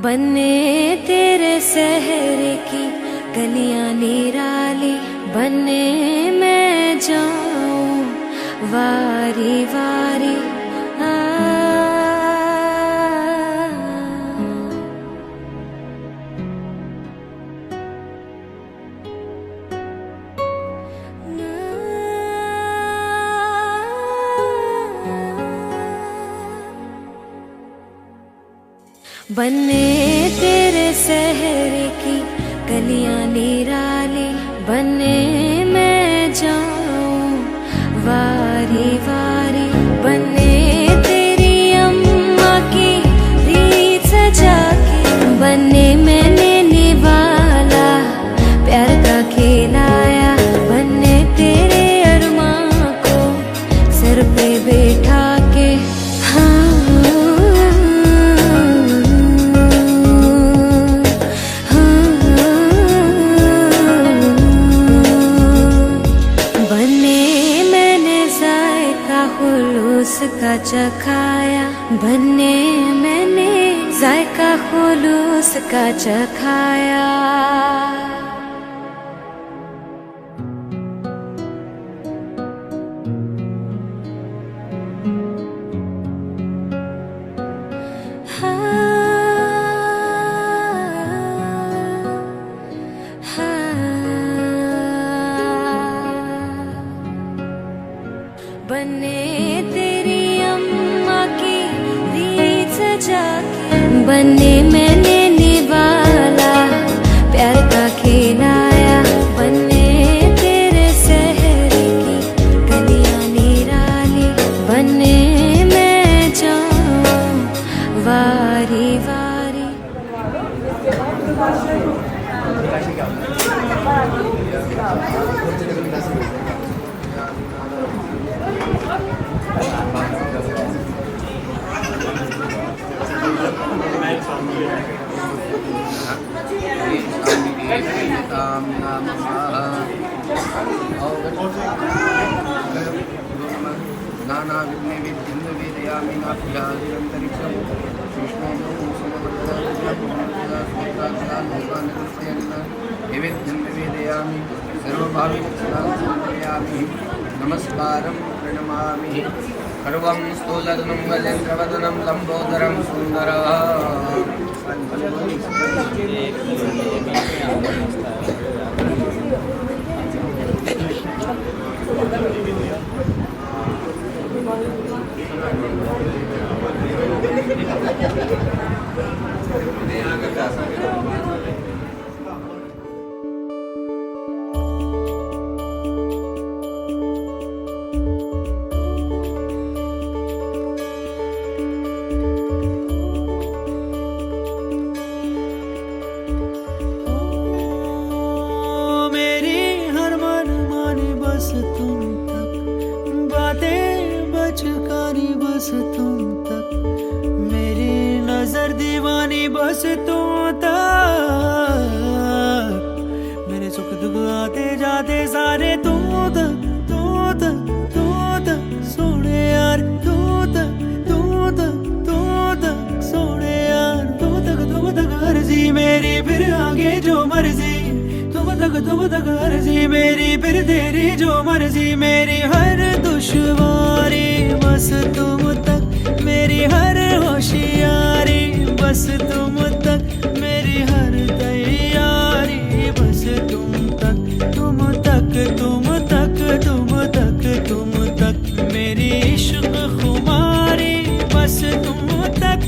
बन्ने तेरे शहर की गलियां निराली, बन्ने मैं जाऊं वारी वारी। बन्ने तेरे शहर की गलियां निराली, बन्ने मैं जाऊं वारी वारी। बन्ने तेरी अम्मा की रीत सजा के, बन्ने मैंने निभाला प्यार का खिलाया। बन्ने तेरे अरमां को सर पे बैठा के, का चखाया। बन्ने मैंने जायका खुलूस का चखाया। बन्ने तेरी अम्मा की रीत सजा के, बन्ने मैंने निभाला प्यार का खिलाया। बन्ने तेरे शहर की गलियां निराली, बन्ने मैं जाऊं वारी वारी। नाना विघ्ने विघ्न वेदयामि नाभ्यादिरन्तरिक्षं कृष्णो नैवेद्यं निवेदयामि सर्वभाविनमस्यामि नमस्कारं प्रणमामि। सर्वं स्थूलधनं गजेन्द्रवदनं लम्बोदरं सुन्दरम्। बस तुम तक बातें बचकानी, बस तुम तक मेरी नजर दीवानी, बस तुम तक मेरे सुख दुख आते जाते सारे तुम तक, तुम तक, तुम तक सोने यार, तुम तक, तुम तक, तुम तक सोने यार, तुम तक अर्जी मेरी, फिर आगे जो मर्जी। तुम तक अर्जी मेरी, फिर तेरी जो मर्जी। मेरी हर दुश्वारी बस तुम तक, मेरी हर होशियारी बस तुम तक, मेरी हर तैयारी बस तुम तक, तुम तक, तुम तक, तुम तक, तुम तक मेरी इश्क खुमारी बस तुम तक।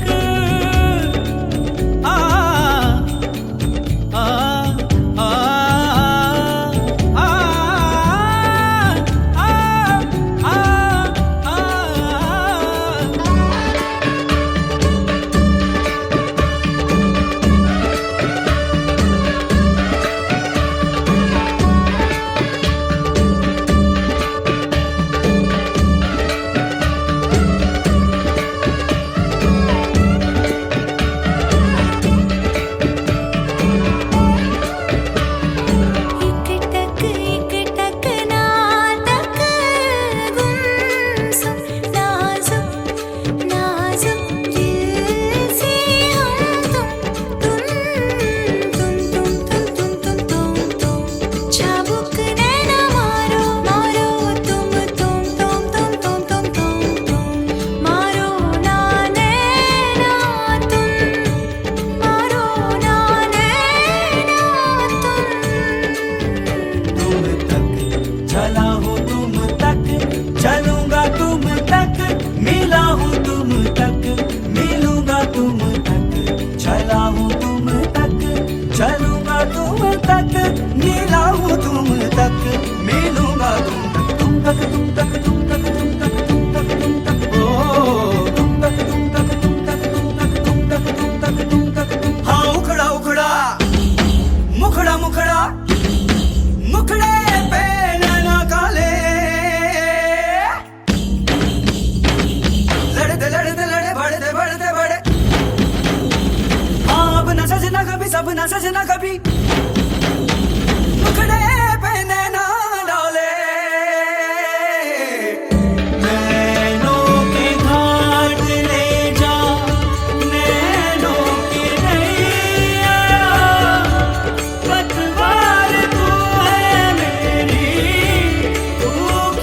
सजना सजना कभी मुखड़े पे नैना डाले नैनों के घाट ले जा नैनों की नैया पतवार तू है मेरी तू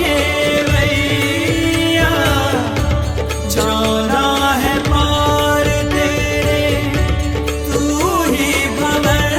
केवैया जाना है पार तेरे तू ही भंवर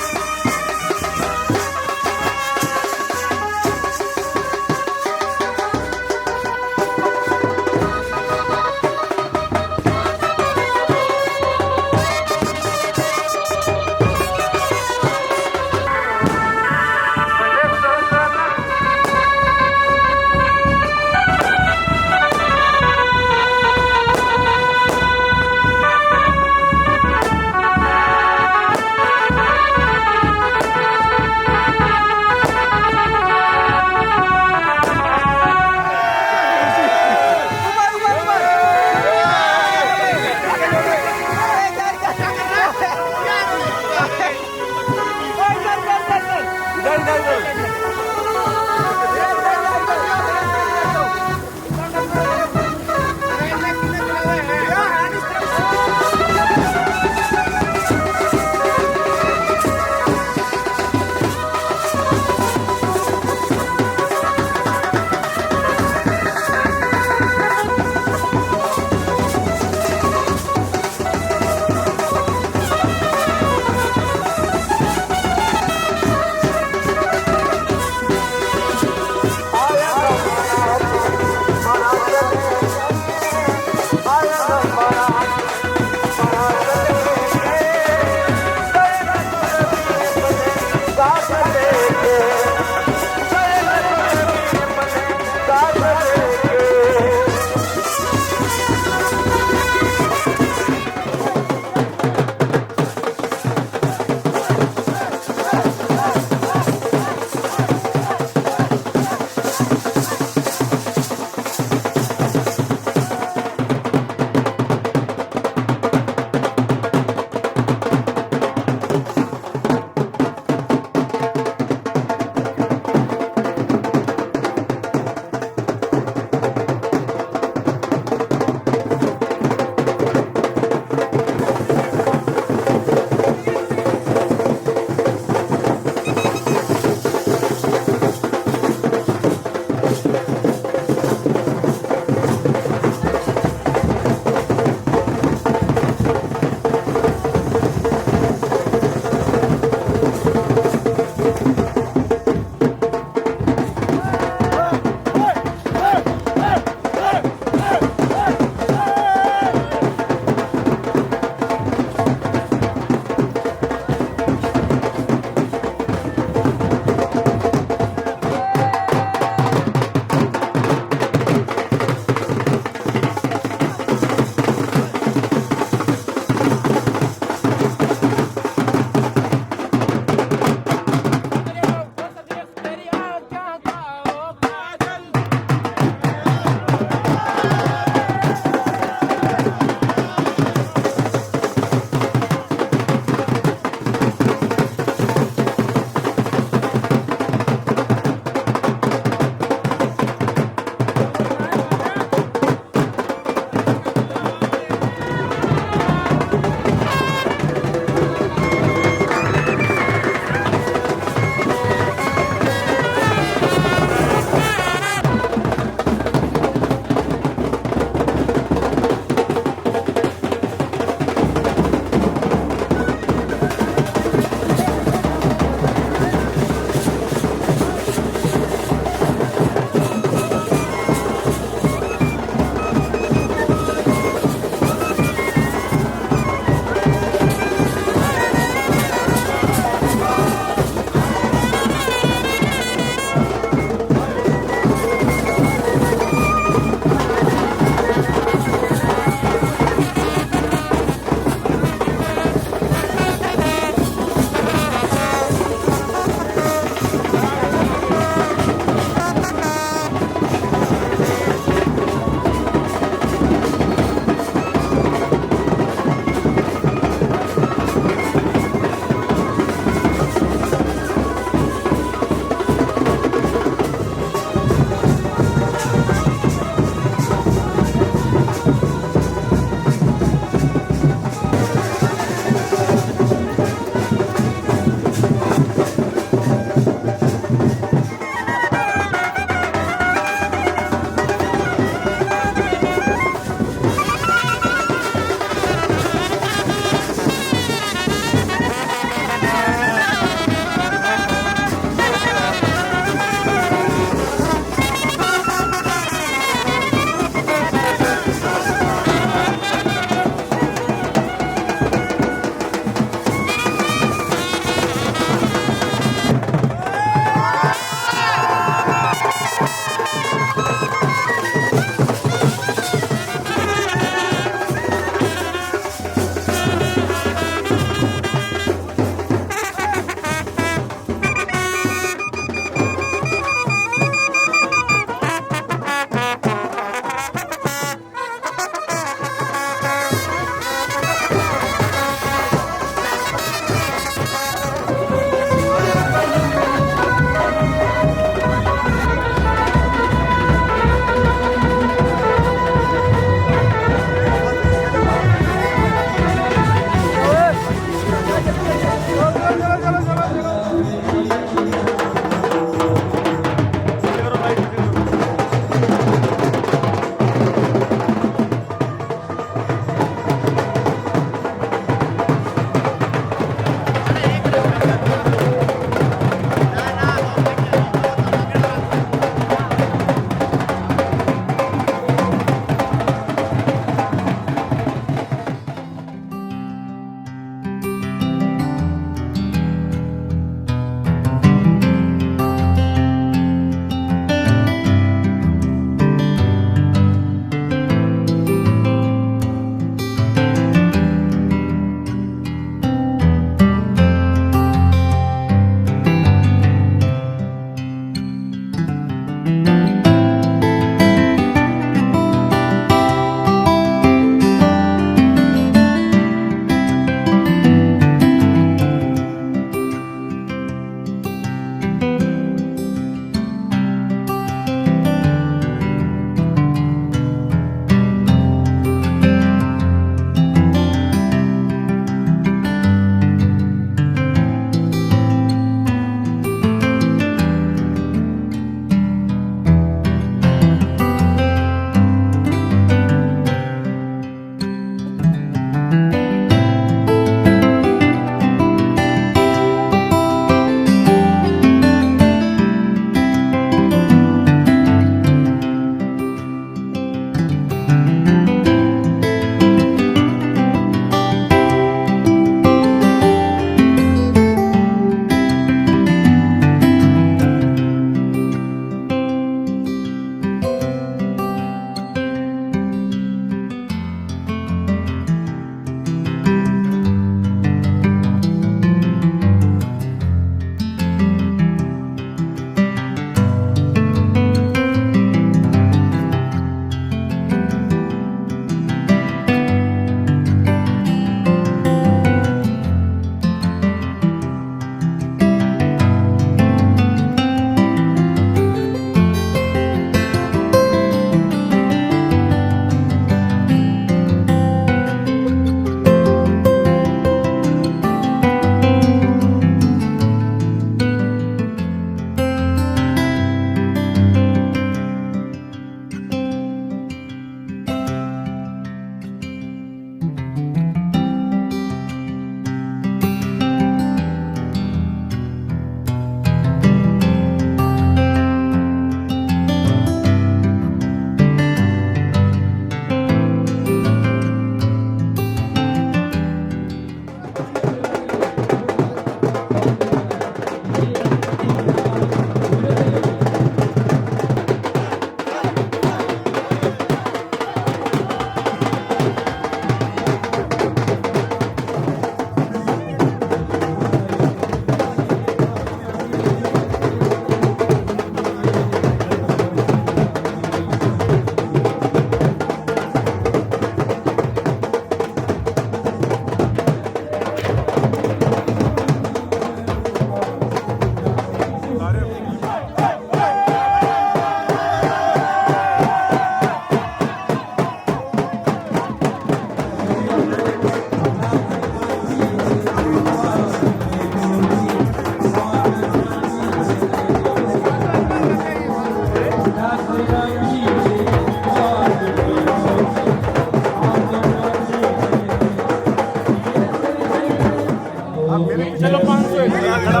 चलो 500 खड़ा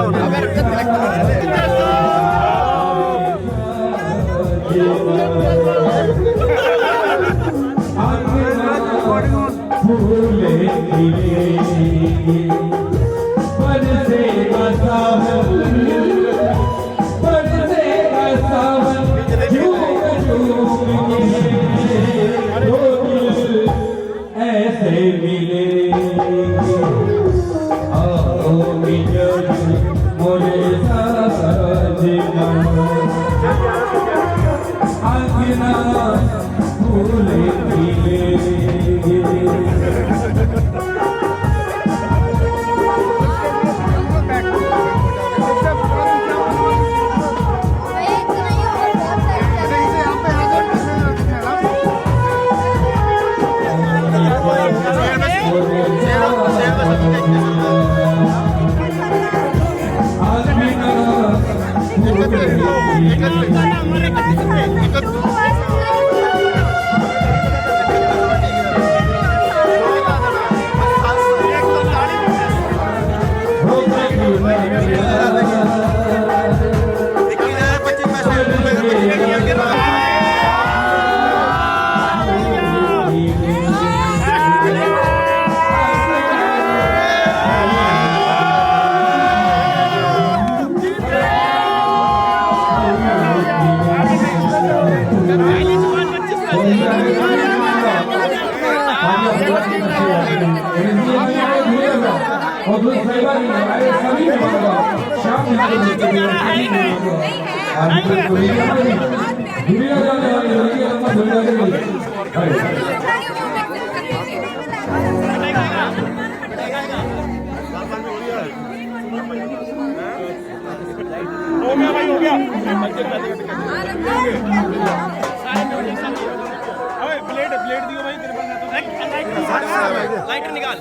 ऐसे मिले आओ मिलो मोरे साजना आगना भूले मिले लाइटर निकाल।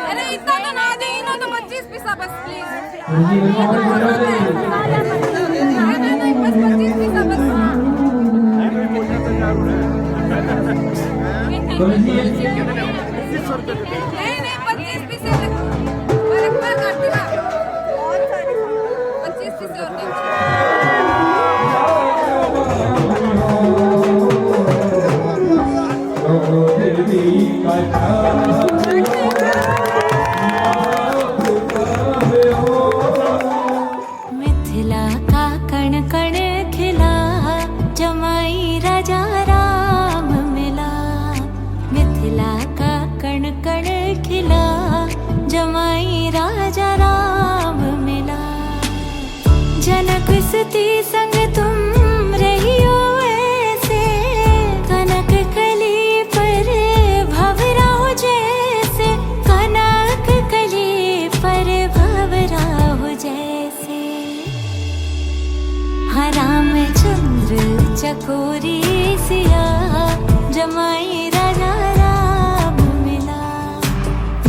अरे इतना तो ना दे, इनो तो 25 पैसा बस प्लीज। नहीं बस 25 पैसा बस। नहीं 25 पैसे और एक बार काट देना। 25 पैसे और मिथिला का कण कण खिला जमाई राजा राम मिला। मिथिला का कण कण खिला जमाई राजा राम मिला। जनक सती संग तुम रहियो ऐसे, कनक कली पर भवराहो जैसे। कनक कली पर भवराहो जैसे। हाँ रामचंद्र चकोरी सिया जमाई राजा राम मिला।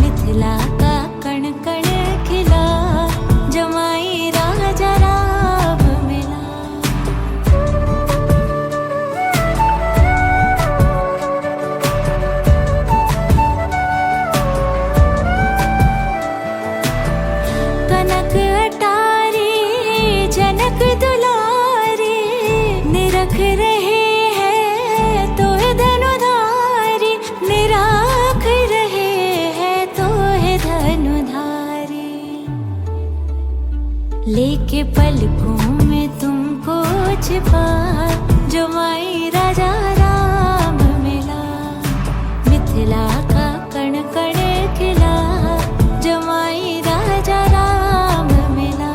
मिथिला का कण कण खिला जमाई राजा राम मिला। कनक अटारी जनक दुलारी, निरख रहे हैं तो धनुधारी। निराख रहे हैं तो धनुधारी। लेके पलकों में तुमको छिपा जमाई राजा राम मिला। मिथिला का कण कण खिला जमाई राजा राम मिला।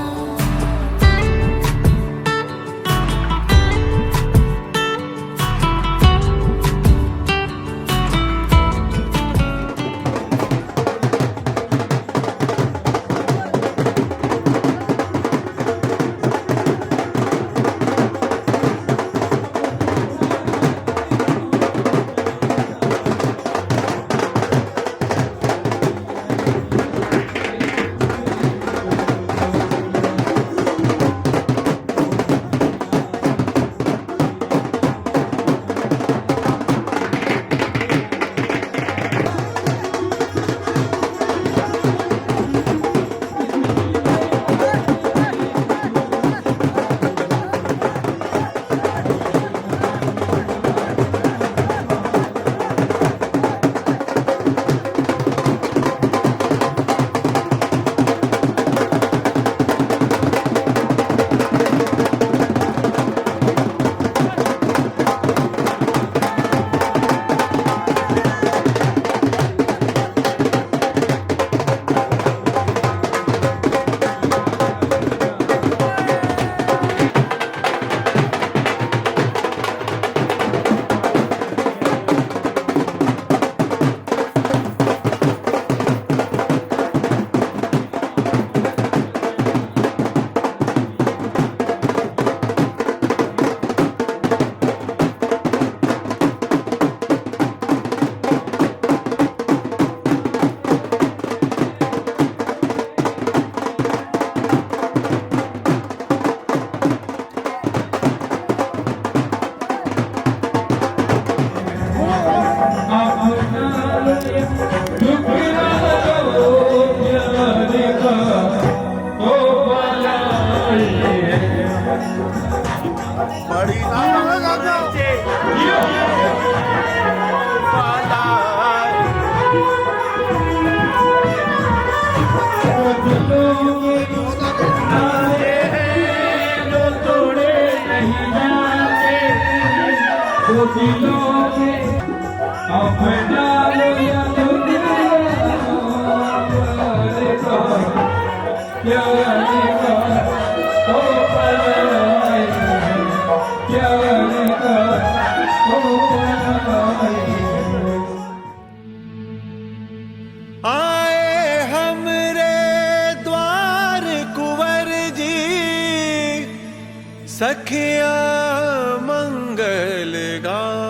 मैं जानो या तुझे प्यारे का ओ पराए प्यारे का ओ पराए। आए हमरे द्वार कुंवर जी सखिया मंगल गाओ।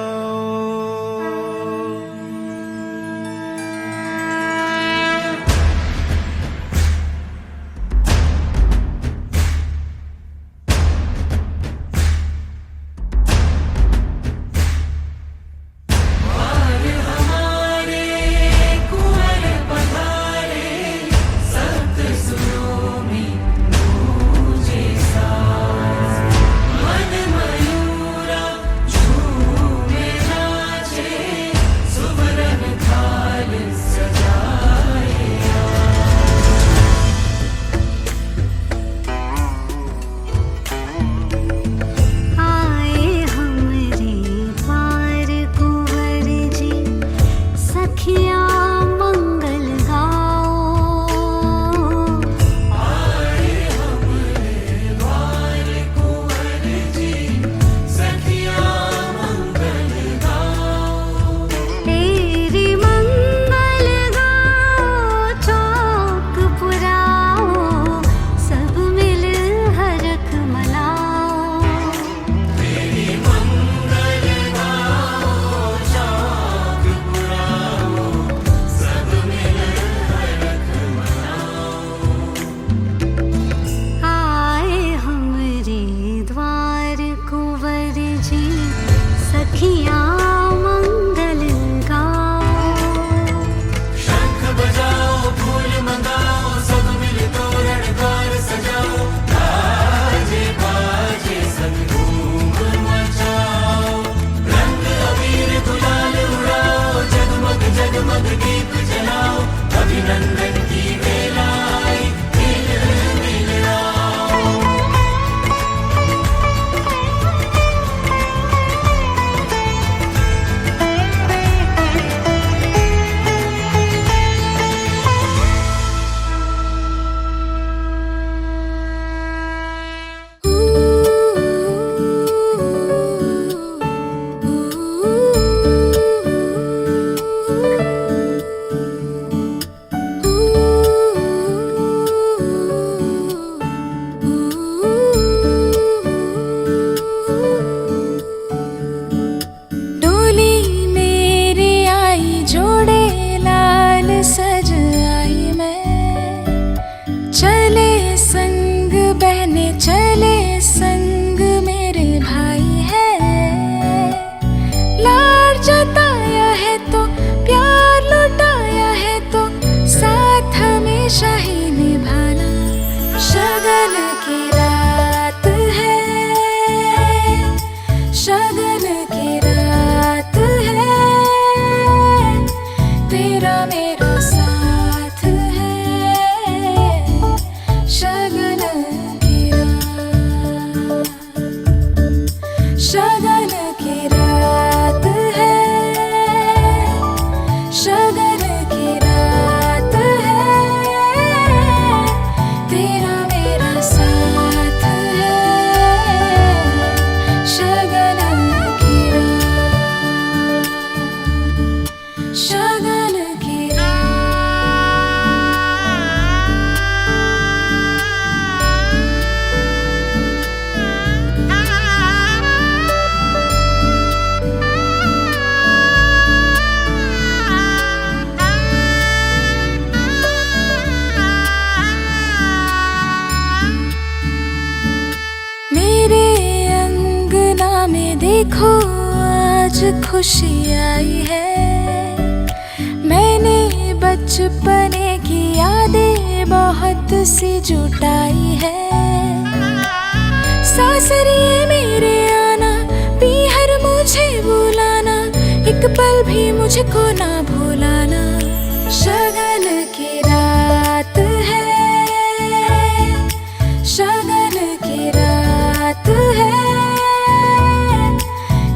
देखो आज खुशी आई है, मैंने बचपने की यादें बहुत सी जुटाई है। सासरिए मेरे आना, पीहर मुझे बुलाना, एक पल भी मुझको ना भुलाना। शगन की रात है, शगन की रात है,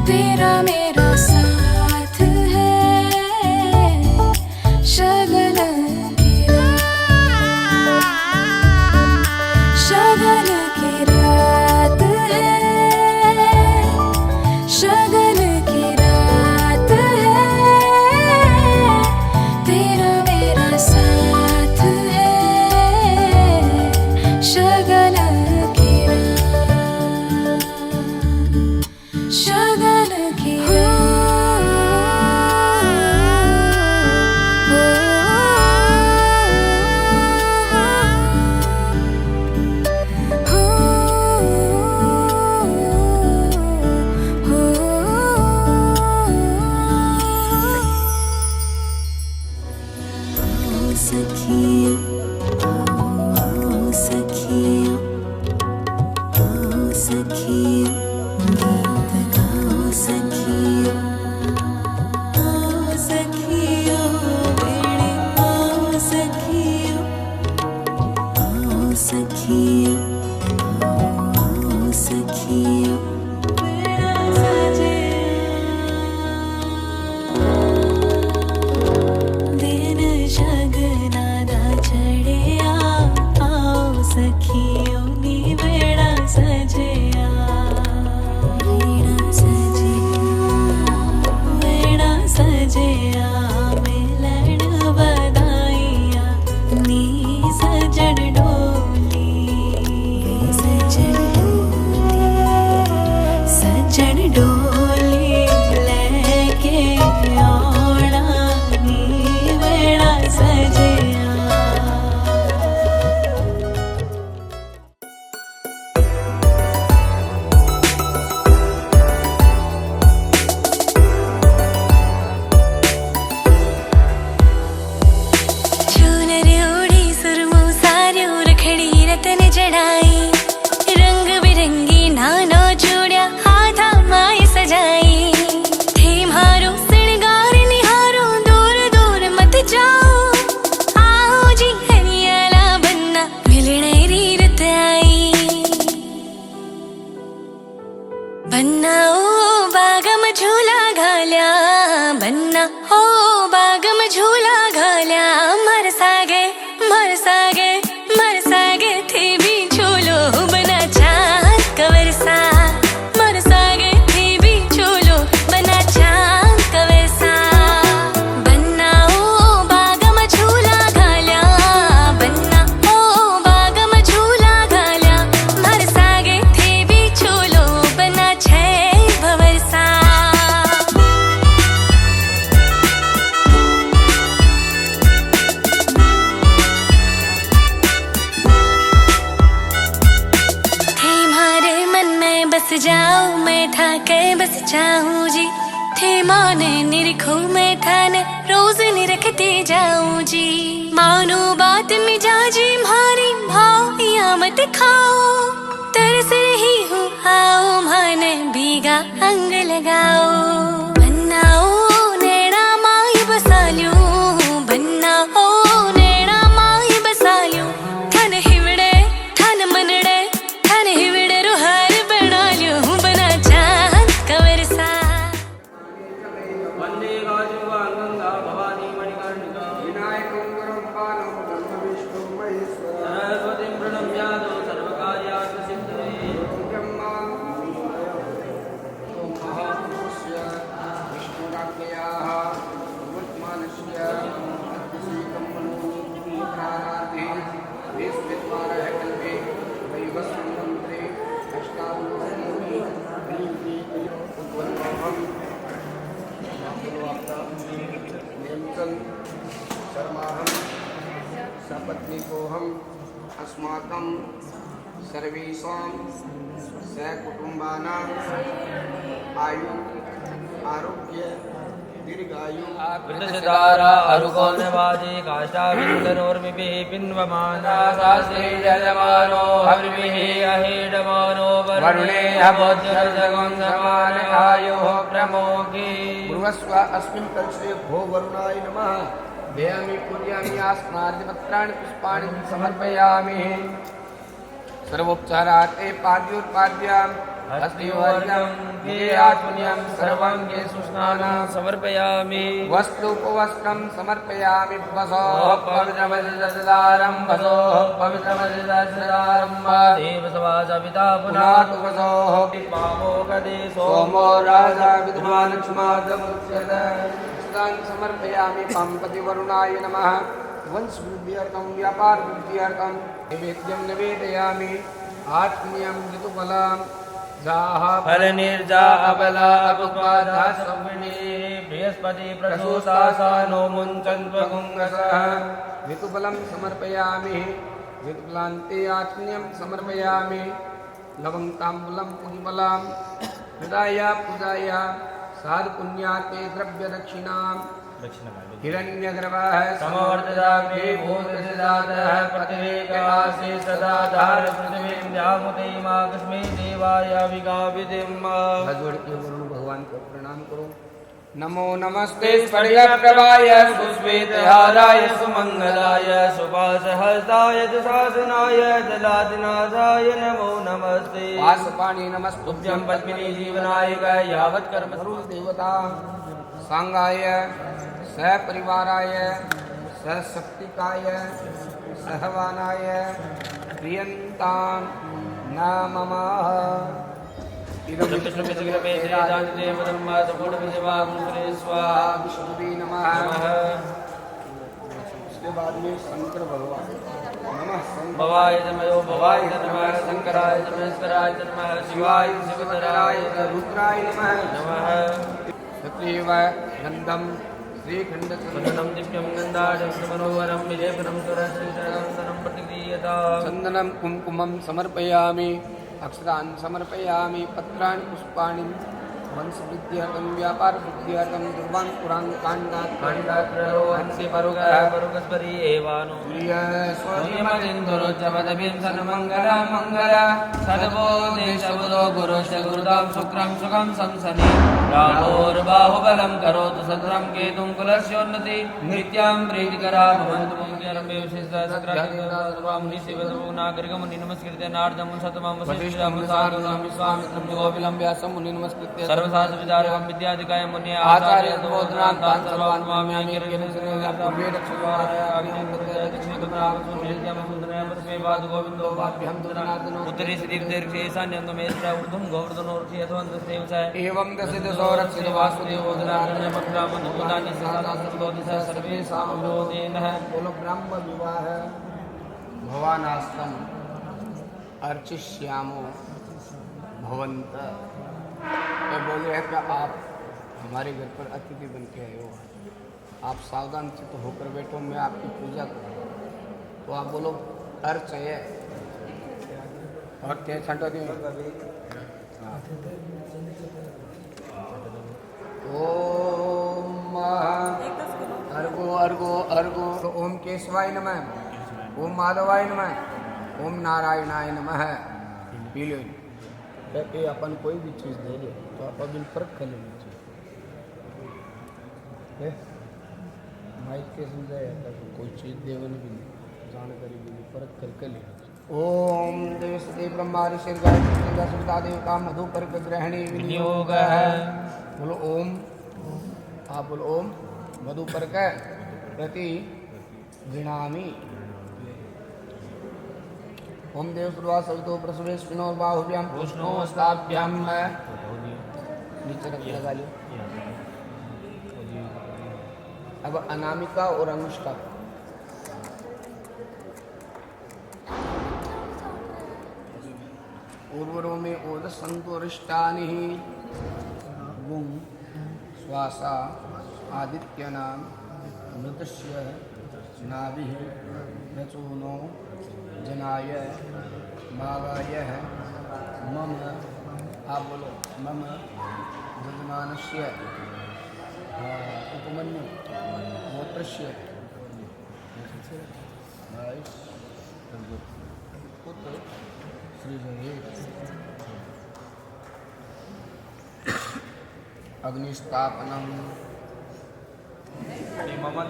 तेरा मेरा साथ है, सखियों, आओ सखियों, आओ सखियों, बेड़ा सजे दिन जगना दा चढ़िया, आओ सखियों नी बेड़ा सजिया, बेड़ा सजिया, बेड़ा सजिया, मिलन बधाइया नी सजन डोली, सजन डोली, सजन डोली लेके आना नी बेड़ा सजिया। झूलर ओढ़ी सुरमू सारियो रखड़ी रतन जड़ाई, रंग बिरंगी नानो चूड़िया हाथा माए सजाई, थे मारो सिणगार निहारो दूर दूर मत जाओ, आओ जी हरियाला बन्ना मिलने री रत आई, बन्ना ओ बागम झूला घाल्या, बन्ना ओ बागम झूला घाल्या, मरसागे मरसागे मरसागे थे भी झूलो बना चांद कवरसा, मरसागे थे भी झूलो बना चांद कवरसा, बन्ना ओ बागम झूला घाल्या, बन्ना ओ बागम झूला घाल्या, मरसागे थे भी झूलो बना छै भवरसा। थे मारे मन में बस जाऊं मैं था के बस चाहूं जी, थे माने निरखूं मैं थाने रोज निरखते जाऊं जी, मानो बात मिजाजी मारी भाव या मत खाओ, तरस रही हूँ आओ माने भीगा अंग लगाओ, बन्ना ओ नेड़ा माई बसाल्यूं, बन्ना ओ नेड़ा माई बसाल्यूं, थन हिवड़े थन मनड़े थन हिवड़े रुहार बना ल्यूं, बना चांद कवरसा। वन्दे गाजुवाङ्गङ्गा भवानी मणिकर्णिका विनायकं वरं बालं ब्रह्मविष्णुं महेश्वरं सरस्वतीं प्रणम्यादो सर्वकार्यार्थसिद्धये। विष्णुराज्ञयाः वर्तमानस्य अतिशीतं मनोनिधिप्राणार्थे वेश्विद्वारः कल्पे वैवस्वतन्त्रे अष्टादशोऽपि उद्वन्नोऽहं नेमचन् शर्माहं सपत्नीकोऽहम् अस्माकं सर्वेषां सकुटुम्बानाम् आयु आरोग्य दीर्घायु वृद्धसितारा अरुकोन्नवाजी काष्ठाविन्दनोर्मिभिः पिन्वमाना शास्त्रे यजमानो हविर्भिः अहीडमानो वरुणे अभोज्यजगोन्दमान आयुः प्रमोगी। ब्रुवस्व अस्मिन् कलशे भो वरुणाय नमः। देयामि पूजयामि आस्नादिपत्राणि पुष्पाणि समर्पयामि। सर्वोपचारार्थे पाद्योत्पाद्याम् हस्तिवर्गं ध्येयात्मन्यं सर्वाङ्गे सुस्नानं समर्पयामि। वस्त्रोपवस्त्रं समर्पयामि। वसोः पवित्रमधिदशदारं वसोः पवित्रमधिदशदारं देवसवासविता पुनातु वसोः पावोगदेशो सोमो राजा विद्वानक्षमादमुच्यते। पुष्पाणि समर्पयामि। पाम्पतिवरुणाय नमः। वंशवृद्ध्यर्थं व्यापारवृद्ध्यर्थं नैवेद्यं निवेदयामि। आत्मीयं ऋतुफलं फलनिर्जा अबला अपस्वादा सविणी बृहस्पति प्रसूतासानो मुञ्चन्त्वगुङ्गसः। ऋतुफलं समर्पयामि। ऋतुफलान्ते आत्मीयं समर्पयामि। लवङ्गताम्बूलं पुष्पफलं हृदाय पूजाय साधुपुण्यार्थे द्रव्यदक्षिणां हिरण्यगर्भः समवर्तदाग्ने भूतसिद्धातः प्रतिवेकासि सदा धार पृथ्वीं व्यामुदीमाकस्मै देवाय विगाविधिम्। हाथ जोड़ के वरुण भगवान को प्रणाम करो। नमो नमस्ते स्फटिकप्रभाय पुष्पेतहाराय सुमङ्गलाय सुभासहस्ताय दुशासनाय जलादिनाथाय नमो नमस्ते वासपाणि नमस्तुभ्यं तुभ्यं पद्मिनी जीवनायकाय यावत् कर्म देवता सांगाय सहपरिवाराय सहशक्तिकाय सहवानाय प्रियन्तां नमः। विष्णुवे नमः। उसके बाद में शंकर भगवान नमः भवाय नमो भवाय नमः शंकराय नमस्काराय नमः शिवाय शिवतराय रुद्राय नमः नमः तत्रैव गन्धं श्रीखण्डचन्दनं चन्दनं दिव्यं गन्धाढ्यं मनोहरं विलेपनं सुरश्रीचरणं प्रतिक्रियताम् चन्दनं कुङ्कुमं समर्पयामि अक्षरान् समर्पयामि पत्राणि पुष्पाणि वंशवृद्ध्यर्थं व्यापारवृद्ध्यर्थं दुर्वान् पुरान् काण्डात् खण्डात्रयो हंसि परुगः परुगस्वरी एवानो सूर्यमदिन्दुरुच्चपदभिं सन्मङ्गलं मङ्गल सद्बोधिशबुधो गुरुश्च गुरुदां शुक्रं सुखं संसनि रामोर्बाहुबलं करोतु सत्रं केतुं कुलस्योन्नति नित्यां प्रीतिकरा भवन्तु मङ्गलमेव सर्वां निशिवनागरिकमुनि नमस्कृत्य नारदं शतमं वसिष्ठं साधुनां विश्वामित्रं योगिलं व्यासं मुनि नमस्कृत्य सर्वशास्त्रविचारकं विद्याधिकाय मुने आचार्य बोधनां तान् सर्वान् माम्यामि उत्तरी श्रीर्षेशान्यं मेत्र ऊर्ध्वं गौर्धनोर्षि यथोन्दस्तेवसाय एवं दशदशो रक्षित वासुदेवोदनानि सर्वेषां विरोधेनः बोलो ब्रह्म विवाह भवानास्तम अर्चिष्यामो भवंत। ये बोले हैं कि आप हमारे घर पर अतिथि बन के आए हो, आप सावधान चित्त होकर बैठो, मैं आपकी पूजा करूँ। तो आप बोलो अर्च है और ते छंटो दी ओम अर्गो अर्गो अर्गो। तो ओम केशवाय नमः, ओम माधवाय नमः, ओम नारायणाय नमः। पी लो कि अपन कोई भी चीज़ दे दे तो आप अभी फर्क कर लेना चाहिए। माइक के समझाया कोई चीज़ देवन भी नहीं, जानकारी भी नहीं, फर्क करके लेना चाहिए। ओम देवसदेव ब्रह्मा ऋषि सुविधा देवता मधु पर्क ग्रहणी विनियोग है। बोलो ओम, आप बोलो ओम मधु पर्क प्रति गृणामि। ओम देव सुर्वा सवितो प्रसवेश्विनो बाहुभ्याम पुष्णो स्ताभ्याम। नीचे लगा लियो। अब अनामिका और अनुष्का उर्वरों में ओदसंतोरिष्टानि गुं श्वासा आदित्यनाम मृतस्य नाभिः रचूनो जनाय मागाय मम। आप बोलो मम यजमानस्य उपमन्यु गोत्रस्य पुत्र श्रीजये अग्निस्थापनम। मामा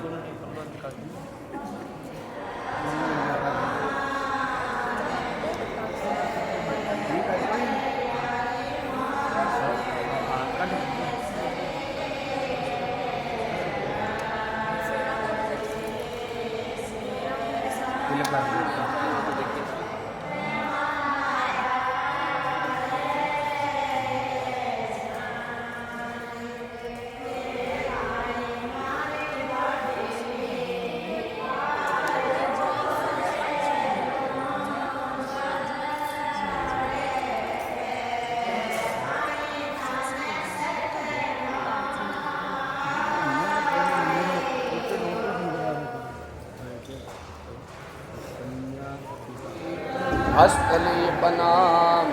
हस्तलेपनाम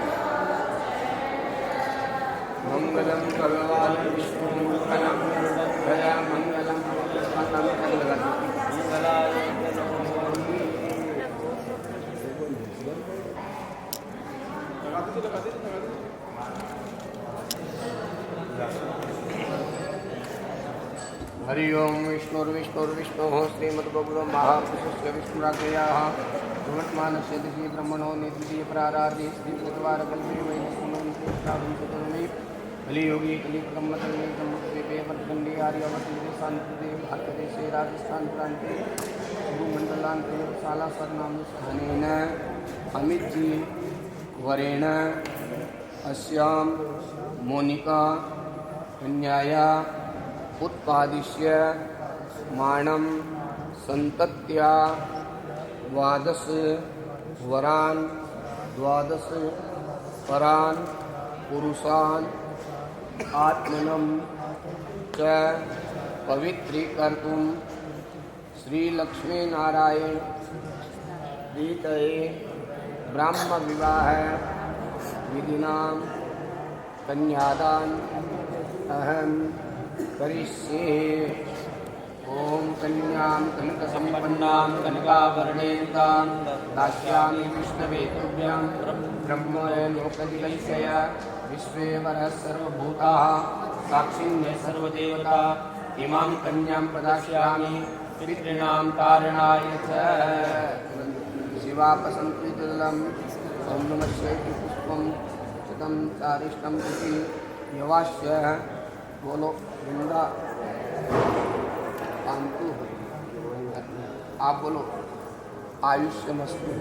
मंगलम कलवाल विष्णु कलम गया मंगलम हरि ओम विष्णुर्विष्णुर्विष्णुः श्रीमद्भगवतो महापुरुषस्य विष्णुराज्ञयाः प्रवर्तमानस्य दिशि ब्रह्मणो निद्रिय प्राराधे श्रीचत्वारकल्पे वैदिकमुनोन्ते कलियोगी कलिक्रमकल्पे ब्रह्मदेवे वर्तखण्डे आर्यावर्ते शान्तिदे भारतदेशे राजस्थान प्रान्ते गुरुमण्डलान्ते शालासरनाम स्थानेन अमितजी वरेण अस्यां मोनिका कन्याया उत्पादिश्य माणं संतत्या 12 वरान् 12 परान् पुरुषान् आत्मनं च पवित्रीकर्तुं श्रीलक्ष्मीनारायण प्रीतये ब्राह्म विवाह विधिनां कन्यादान अहं करिष्ये। ओम कन्यां कनकसम्पन्नां कनकाभरणेन्तां दास्यामि विष्णवे तुभ्यं ब्रह्मलोकदिगस्य विश्वेवरः सर्वभूताः साक्षिण्य सर्वदेवता इमां कन्यां प्रदास्यामि पितॄणां तारणाय च। शिवापसंकृतजलं ॐ नमः पुष्पं शतं चारिष्टं इति यवास्य बोलो वृंदा पांतु। आप बोलो आयुष्यमस्तु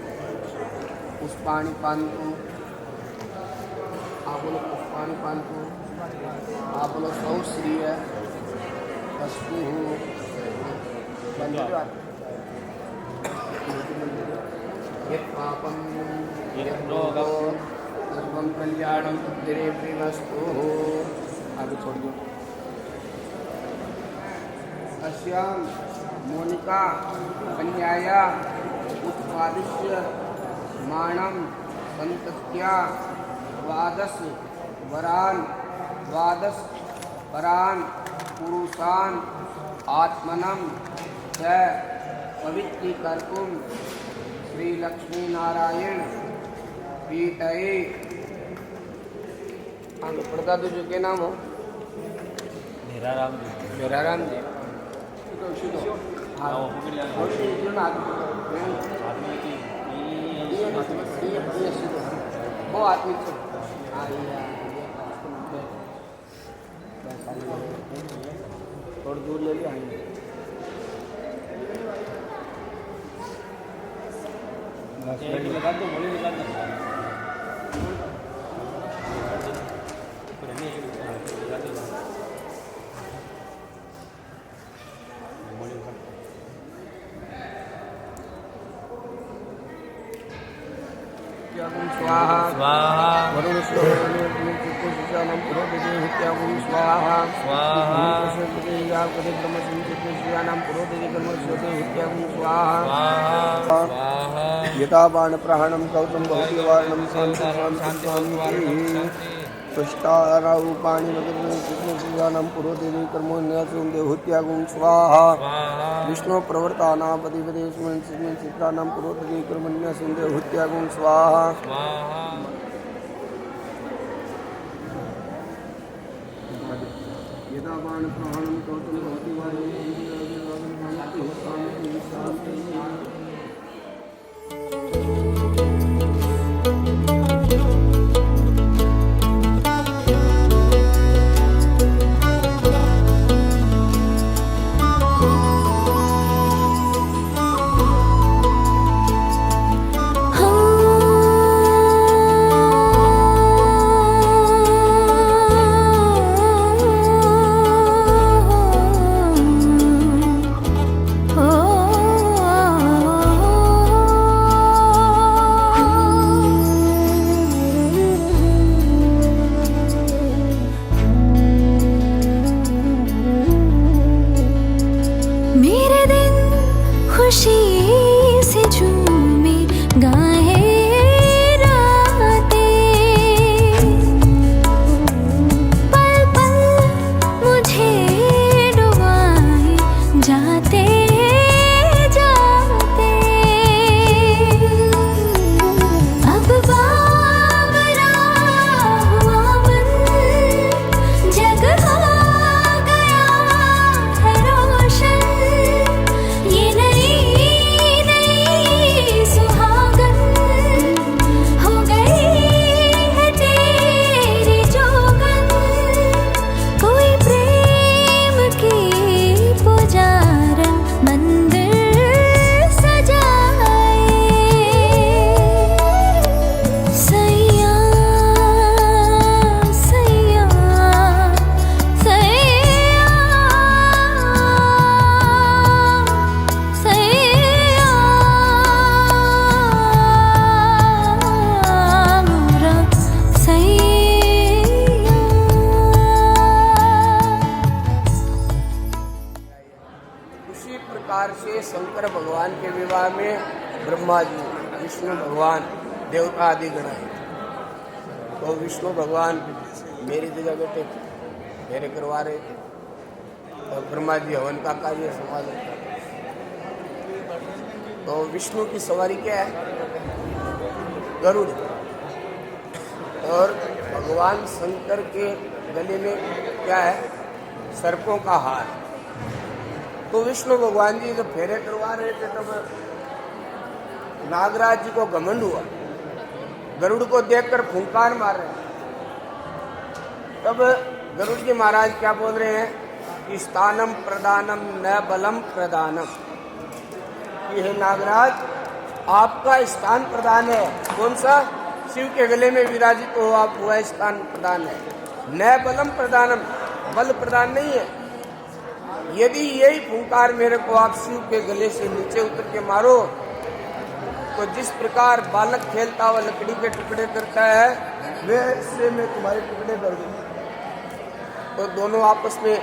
पुष्पाणि पांतु। आप बोलो पुष्पाणि पांतु। आप बोलो सौश्रिय वस्तु यत् पापं यत् रोगो सर्वं कल्याणं बुद्धिरेवस्तु। आगे छोड़ दो। अस्यां मोनिका कन्याया उत्पादिश्य माणं संतत्या 12 वरान् 12 परान् पुरुषान् आत्मनं च पवित्रीकर्तुं श्रीलक्ष्मीनारायण प्रीतये। प्रदादू जी के नाम हो? मेराराम जी। वो आदमी थोड़ी दूर ले लिया स्वाहा स्वाहा वरुण स्वाहा पुरोहित्यागुं स्वाहा स्वाहा स्वाहा यथा बाणप्रहाणं कौतं भवति वारणं पुष्टारूपाणि कृष्णपूजानं पुरोदेवी कर्मोन्यासं देवहूत्यागुं स्वाहा विष्णु प्रवर्तानापतिपदेस्मिन् चित्राणां पुरोदेवी कर्मोन्यासं देवहूत्यागुं स्वाहा यदा बाणप्रहाणं कौतं भवति है उसी प्रकार से शंकर भगवान के विवाह में ब्रह्मा जी, विष्णु भगवान, देवता आदि गण है। तो विष्णु भगवान मेरी जगह बैठे थे, मेरे करवा रहे थे, और ब्रह्मा जी हवन का कार्य संभाल रहे थे। तो विष्णु की सवारी क्या है? गरुड़। और भगवान शंकर के गले में क्या है? सर्पों का हार। तो विष्णु भगवान जी जब फेरे करवा रहे थे तब नागराज जी को घमंड हुआ, गरुड़ को देखकर फुंकार मार रहे हैं। तब गरुड़ जी महाराज क्या बोल रहे हैं कि स्थानम प्रदानम न बलम प्रदानम, कि हे नागराज आपका स्थान प्रदान है। कौन सा? शिव के गले में विराजित हो आप, हुआ स्थान प्रदान है। न बलम प्रदानम, बल प्रदान नहीं है। यदि यही फुंकार मेरे को आप शिव के गले से नीचे उतर के मारो तो जिस प्रकार बालक खेलता हुआ लकड़ी के टुकड़े करता है वैसे मैं तुम्हारे टुकड़े कर दूंगा। तो दोनों आपस में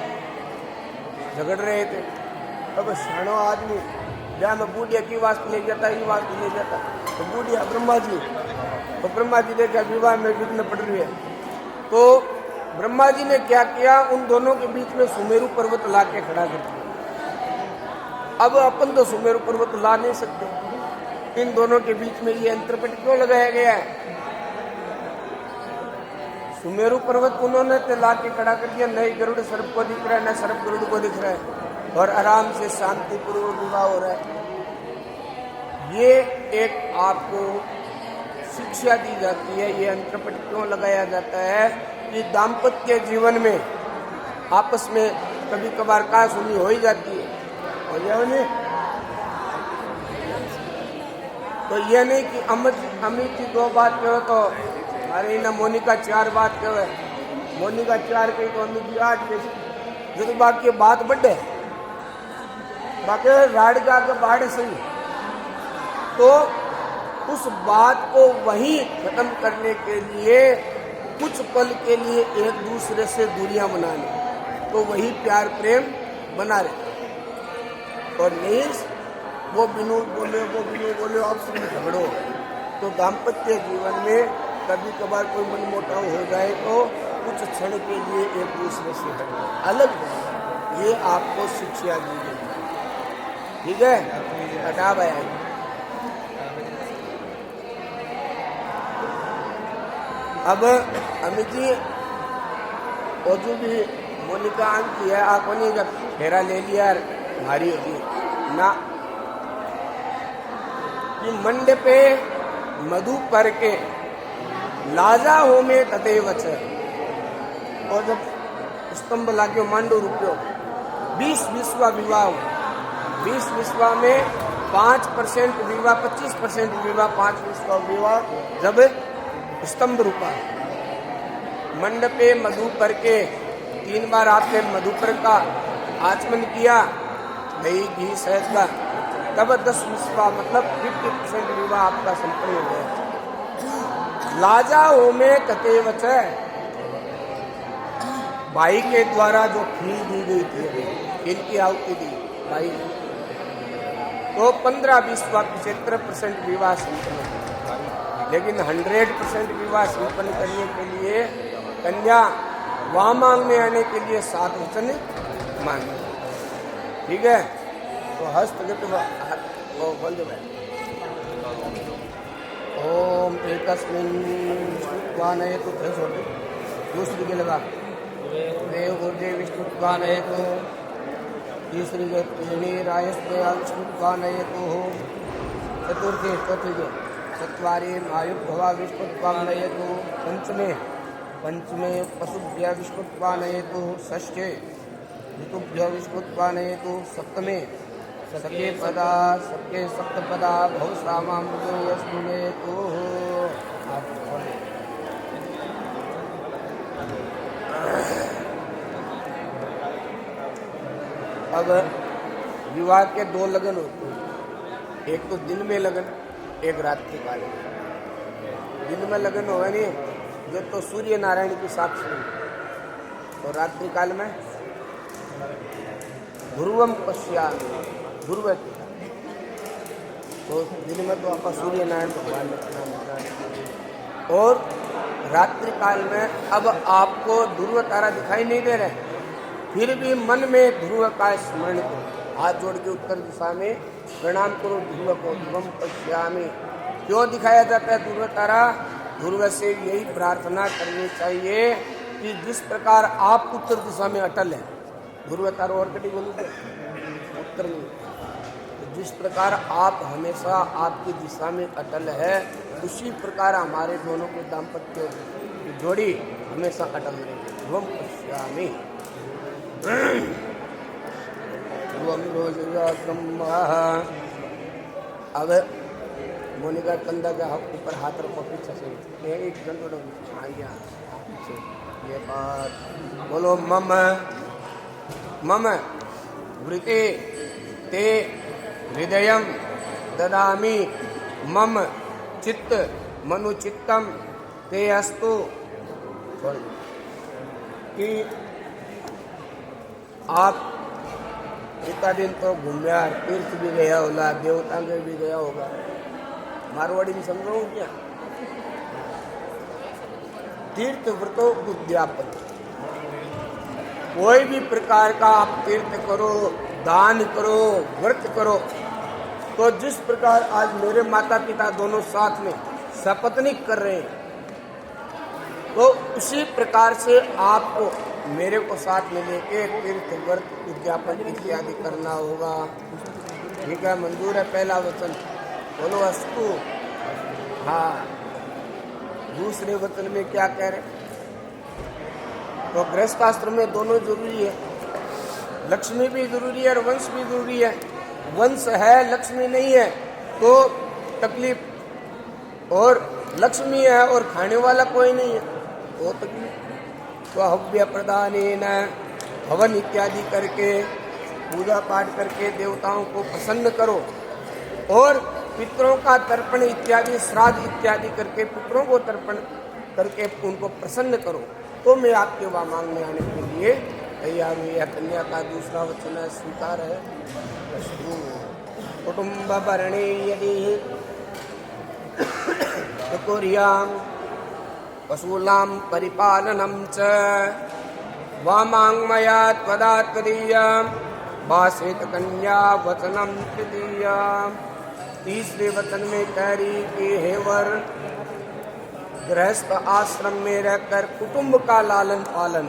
झगड़ रहे थे। अब शानो आदमी जहाँ में बूढ़िया की वास्ते ले जाता, ये वास्ते ले जाता, तो बूढ़िया ब्रह्मा जी, तो ब्रह्मा जी देखा विवाह में विघ्न पड़ रही है। तो ब्रह्मा जी ने क्या किया? उन दोनों के बीच में सुमेरु पर्वत ला के खड़ा कर दिया। अब अपन तो सुमेरु पर्वत ला नहीं सकते, इन दोनों के बीच में ये अंतरपट क्यों लगाया गया है? सुमेरु पर्वत उन्होंने तो ला के खड़ा कर दिया, न गरुड़ सर्प को दिख रहा है, न सर्प गरुड़ को दिख रहा है, और आराम से शांतिपूर्वक विवाह हो रहा है। ये एक आपको शिक्षा दी जाती है। ये अंतरपट क्यों लगाया जाता है कि दाम्पत्य जीवन में आपस में कभी कभार का सुनी हो ही जाती है, और यह नहीं तो ये नहीं कि अमित जी 2 बात कहो तो अरे ना मोनिका 4 बात कहे, मोनिका 4 कही तो अमित जी 8 कही, जो बाकी बात बढ़े बाकी राड का आगे बाढ़ सही। तो उस बात को वहीं खत्म करने के लिए कुछ पल के लिए एक दूसरे से दूरियां बना ले, तो वही प्यार प्रेम बना रहे। और नहीं वो बिनु बोले आपस में झगड़ो। तो दाम्पत्य जीवन में कभी कभार कोई मनमुटाव हो जाए तो कुछ क्षण के लिए एक दूसरे से हटो, अलग हो। ये आपको शिक्षा दी गई, ठीक है? हटा भाई। अब अमित जी और जो भी मोनिका आंटी है आपको नहीं, जब फेरा ले लिया भारी होगी ना कि मंडे पे मधु पर के लाजा हो में तदेव छ। और जब स्तंभ लागे मांडो रुपयो 20 विश्वा विवाह, 20 विश्वा में 5% विवाह, 25% विवाह, 5 विश्वा विवाह जब स्तंभ रूपा। मंडपे मधु पर के 3 बार आपने मधुपर का आचमन किया, दही घी शहद का, तब 10 विश्वा मतलब 50% विवाह आपका संपन्न हो गया। लाजा हो में ततेवच, भाई के द्वारा जो खील दी गई थी, खील की आहुति दी भाई, तो 15-20 विश्वा 75% विवाह संपन्न हो। लेकिन 100% विवाह संपन्न करने के लिए कन्या वहां मांगने आने के लिए 7 वचन मांगे, ठीक है? तो हस्तगत वो बोल दो भाई। ओम एकस्मिन् विष्णुत्वानये तो छोड़ दो, दूसरी के लगा देव गुरुदेव विष्णुत्वानये तो, तीसरी के त्रिणी रायस्ते विष्णुत्वानये तो, चतुर्थी चौथी के चत्वारी आयुर्भवा विष्णुत्वानयतु, पंचमे पशुभ्य विष्णुत्वानयतु, षष्ठे ऋतुभ्य विष्णुत्वानयतु, सप्तमे सखे सप्तपदा बहुसामामृतो यस्मिनेतु। अब विवाह के 2 लगन होते हैं, एक तो दिन में लगन, एक रात्रि काल। दिन में लगन होगा नहीं जो तो सूर्य नारायण की साक्षी, तो रात्रि काल में ध्रुवम पश्यामि, ध्रुव की। तो दिन में तो आप सूर्य नारायण भगवान ने प्रणाम करना, और रात्रि काल में अब आपको ध्रुव तारा दिखाई नहीं दे रहे, फिर भी मन में ध्रुव का स्मरण करो, हाथ जोड़ के उत्तर दिशा में प्रणाम करो ध्रुव को। ध्रुवम पश्यामि। क्यों दिखाया जाता है ध्रुव तारा? ध्रुव से यही प्रार्थना करनी चाहिए कि जिस प्रकार आप उत्तर दिशा में अटल है, ध्रुव तारा और कटी बोलू तो उत्तर में, तो जिस प्रकार आप हमेशा आपकी दिशा में अटल है, उसी प्रकार हमारे दोनों के दाम्पत्य की जोड़ी हमेशा अटल रहेगी। ध्रुवम पश्यामि। अब मोनिका कंधा के ऊपर हाथ रखो, पीछे से एक घंटों पीछे ये बात बोलो। मम मम वृते ते हृदयम ददामि, मम चित्त मनुचित्तम ते अस्तु। कि आप इतना दिन तो घूमया, तीर्थ भी गया होगा, देवता के भी गया होगा, मारवाड़ी में समझो क्या? तीर्थ व्रतो उद्यापन, कोई भी प्रकार का आप तीर्थ करो, दान करो, व्रत करो, तो जिस प्रकार आज मेरे माता पिता दोनों साथ में सपत्नीक कर रहे हैं, तो उसी प्रकार से आपको मेरे को साथ में लेके तीर्थ व्रत उद्यापन इत्यादि करना होगा। ठीक है, मंजूर है? पहला वचन बोलो अस्तु। हाँ, दूसरे वचन में क्या कह रहे? तो गृहस्थाश्रम में दोनों जरूरी है, लक्ष्मी भी जरूरी है और वंश भी जरूरी है। वंश है, लक्ष्मी नहीं है तो तकलीफ, और लक्ष्मी है और खाने वाला कोई नहीं है तो तकलीफ। तो हव्य प्रदानेन, हवन इत्यादि करके, पूजा पाठ करके देवताओं को प्रसन्न करो, और पितरों का तर्पण इत्यादि, श्राद्ध इत्यादि करके पितरों को तर्पण करके उनको प्रसन्न करो, तो मैं आपके वहाँ मांगने आने के लिए तैयार हुई है। कन्या का दूसरा वचन है, स्वीकार है। कुटुम्ब भरणे यदि कुर्याम पशूनां परिपालनं च वामांगमया त्वदा त्वदीयं भाषेत कन्या वचनम तृतीया। तीसरे वचन में कह रही कि हे वर, गृहस्थ आश्रम में रहकर कुटुंब का लालन पालन,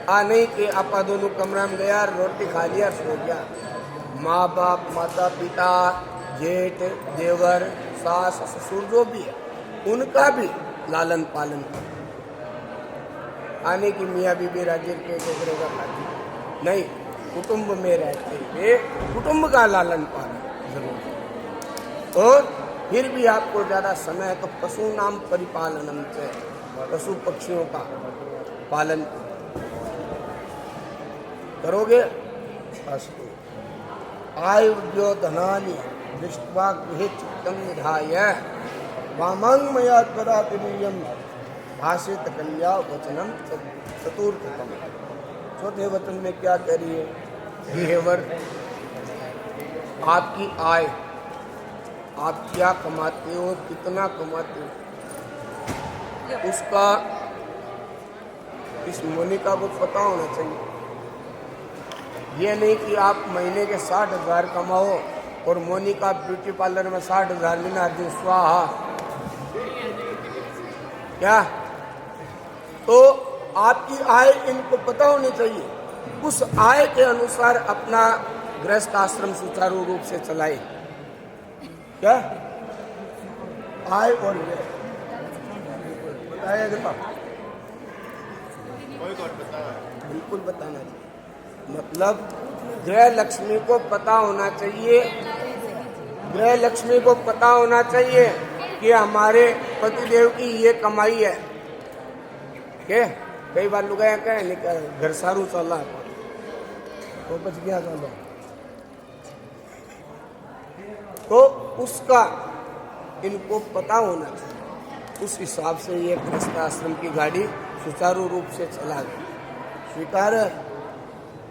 नहीं कि आपा दोनों कमरा में गया, रोटी खा लिया, सो गया। माँ बाप, माता पिता, जेठ, देवर, सास, ससुर जो भी है, उनका भी लालन पालन कर। आने की मियाँ बीबी राज्य के करेगा नहीं, कुटुंब में रहते हुए कुटुंब का लालन पालन जरूर। और फिर भी आपको ज्यादा समय तो पशु नाम परिपालनम से, पशु पक्षियों का पालन करोगे। अस्तु। आयुर्यो धनानि दृष्ट्वा गृहे चित्तं निधाय वामांगमया त्वदातिनियम भाषित कन्या वचनम चतुर्थतम। चौथे वचन में क्या कह रही है? हे वर, आपकी आय, आप क्या कमाते हो, कितना कमाते हो, उसका इस मोनिका को पता होना चाहिए। ये नहीं कि आप महीने के 60,000 कमाओ और मोनिका ब्यूटी पार्लर में 60,000 लेना दिन स्वाहा, क्या? तो आपकी आय इनको पता होनी चाहिए, उस आय के अनुसार अपना गृहस्थ आश्रम सुचारू रूप से चलाए। क्या आय और व्यय बताएगा? बिल्कुल बताना चाहिए। मतलब गृह लक्ष्मी को पता होना चाहिए, गृह लक्ष्मी को पता होना चाहिए कि हमारे पतिदेव की ये कमाई है। क्या कई बार लोग कहें घर सारू चला तो बच गया चलो, तो उसका इनको पता होना चाहिए। उस हिसाब से ये गृहस्थ आश्रम की गाड़ी सुचारू रूप से चला गई। स्वीकार है?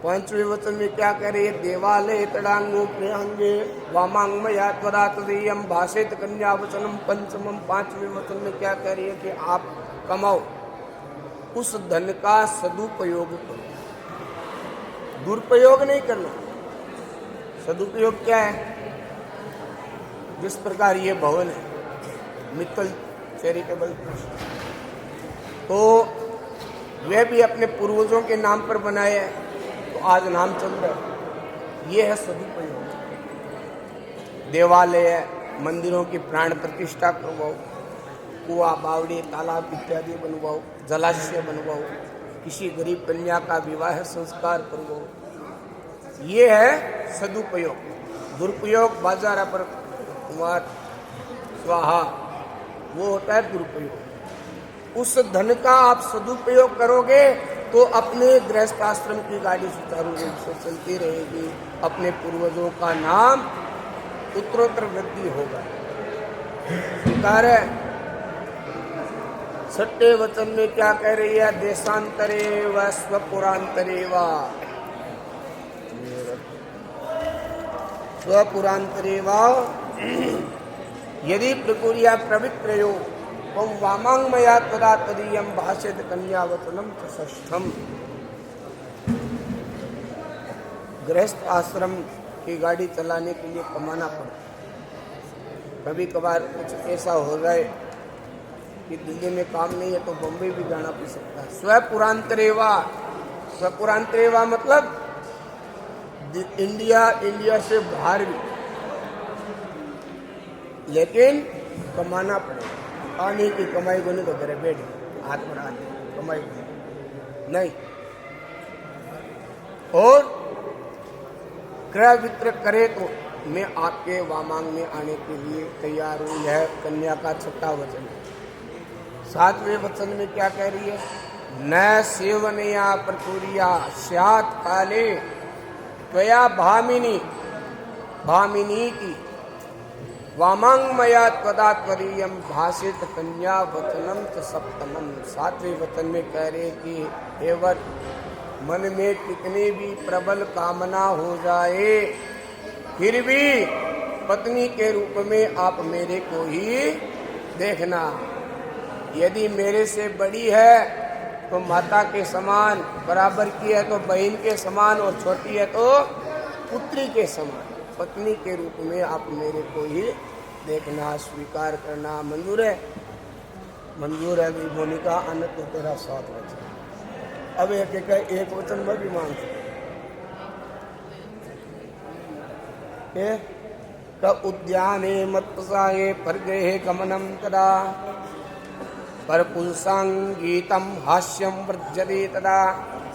पांचवें वचन में क्या कह रही है? देवालय तड़ांगो प्रियांगे वामांग मया त्वदा तदीयम भाषित कन्या वचनम पंचमम। पांचवें वचन में क्या कह रही है कि आप कमाओ, उस धन का सदुपयोग करो, दुरुपयोग नहीं करना। सदुपयोग क्या है? जिस प्रकार ये भवन है मित्तल चैरिटेबल ट्रस्ट, तो वे भी अपने पूर्वजों के नाम पर बनाए हैं, तो आज नाम चल रहा है। ये है सदुपयोग। देवालय मंदिरों की प्राण प्रतिष्ठा करवाओ, कुआ बावड़ी तालाब इत्यादि बनवाओ, जलाशय बनवाओ, किसी गरीब कन्या का विवाह संस्कार करवाओ, ये है सदुपयोग। दुरुपयोग बाजार पर कुमार स्वाहा, वो होता है दुरुपयोग। उस धन का आप सदुपयोग करोगे तो अपने गृहस्थ आश्रम की गाड़ी सुचारू रूप से चलती रहेगी, अपने पूर्वजों का नाम उत्तरोत्तर वृद्धि होगा। स्वीकार है। छठे वचन में क्या कह रही है? देशांतरे व स्वपुरांतरे व स्वपुरांतरे व यदि प्रकुर्या प्रवित्रयो तम वामांग मया तदा तदीयम भाषित कन्या वचनम च षष्ठम। गृहस्थ आश्रम की गाड़ी चलाने के लिए कमाना पड़ता। कभी कभार कुछ ऐसा हो जाए कि दिल्ली में काम नहीं है तो बम्बई भी जाना पड़ सकता है। स्वपुरांतरेवा, स्वपुरांतरेवा मतलब इंडिया से बाहर भी, लेकिन कमाना पड़ेगा। आने की कमाई को नहीं तो घरे बैठ हाथ बढ़ा दे, कमाई नहीं। और क्रय विक्रय करे तो मैं आपके वामांग में आने के लिए तैयार हूं। यह कन्या का छठा वचन है। सातवें वचन में क्या कह रही है? न सेवनया प्रकुर्या स्यात् काले त्वया भामिनी, भामिनी की वामांग मया त्वदा त्वदीयम भाषित कन्या वचनम च सप्तमम। सातवें वचन में कह रहे कि हे वर, मन में कितनी भी प्रबल कामना हो जाए फिर भी पत्नी के रूप में आप मेरे को ही देखना। यदि मेरे से बड़ी है तो माता के समान, बराबर की है तो बहन के समान, और छोटी है तो पुत्री के समान, पत्नी के रूप में आप मेरे को ही देखना, स्वीकार करना। मंजूर है? मंजूर है। मोनिका अन्य तो तेरा 7 वचन। अब एक वचन में भी मांग का उद्याने मत्साये परगृहे गमनम तदा पर पुंसांगीतम हास्यम व्रजते तदा।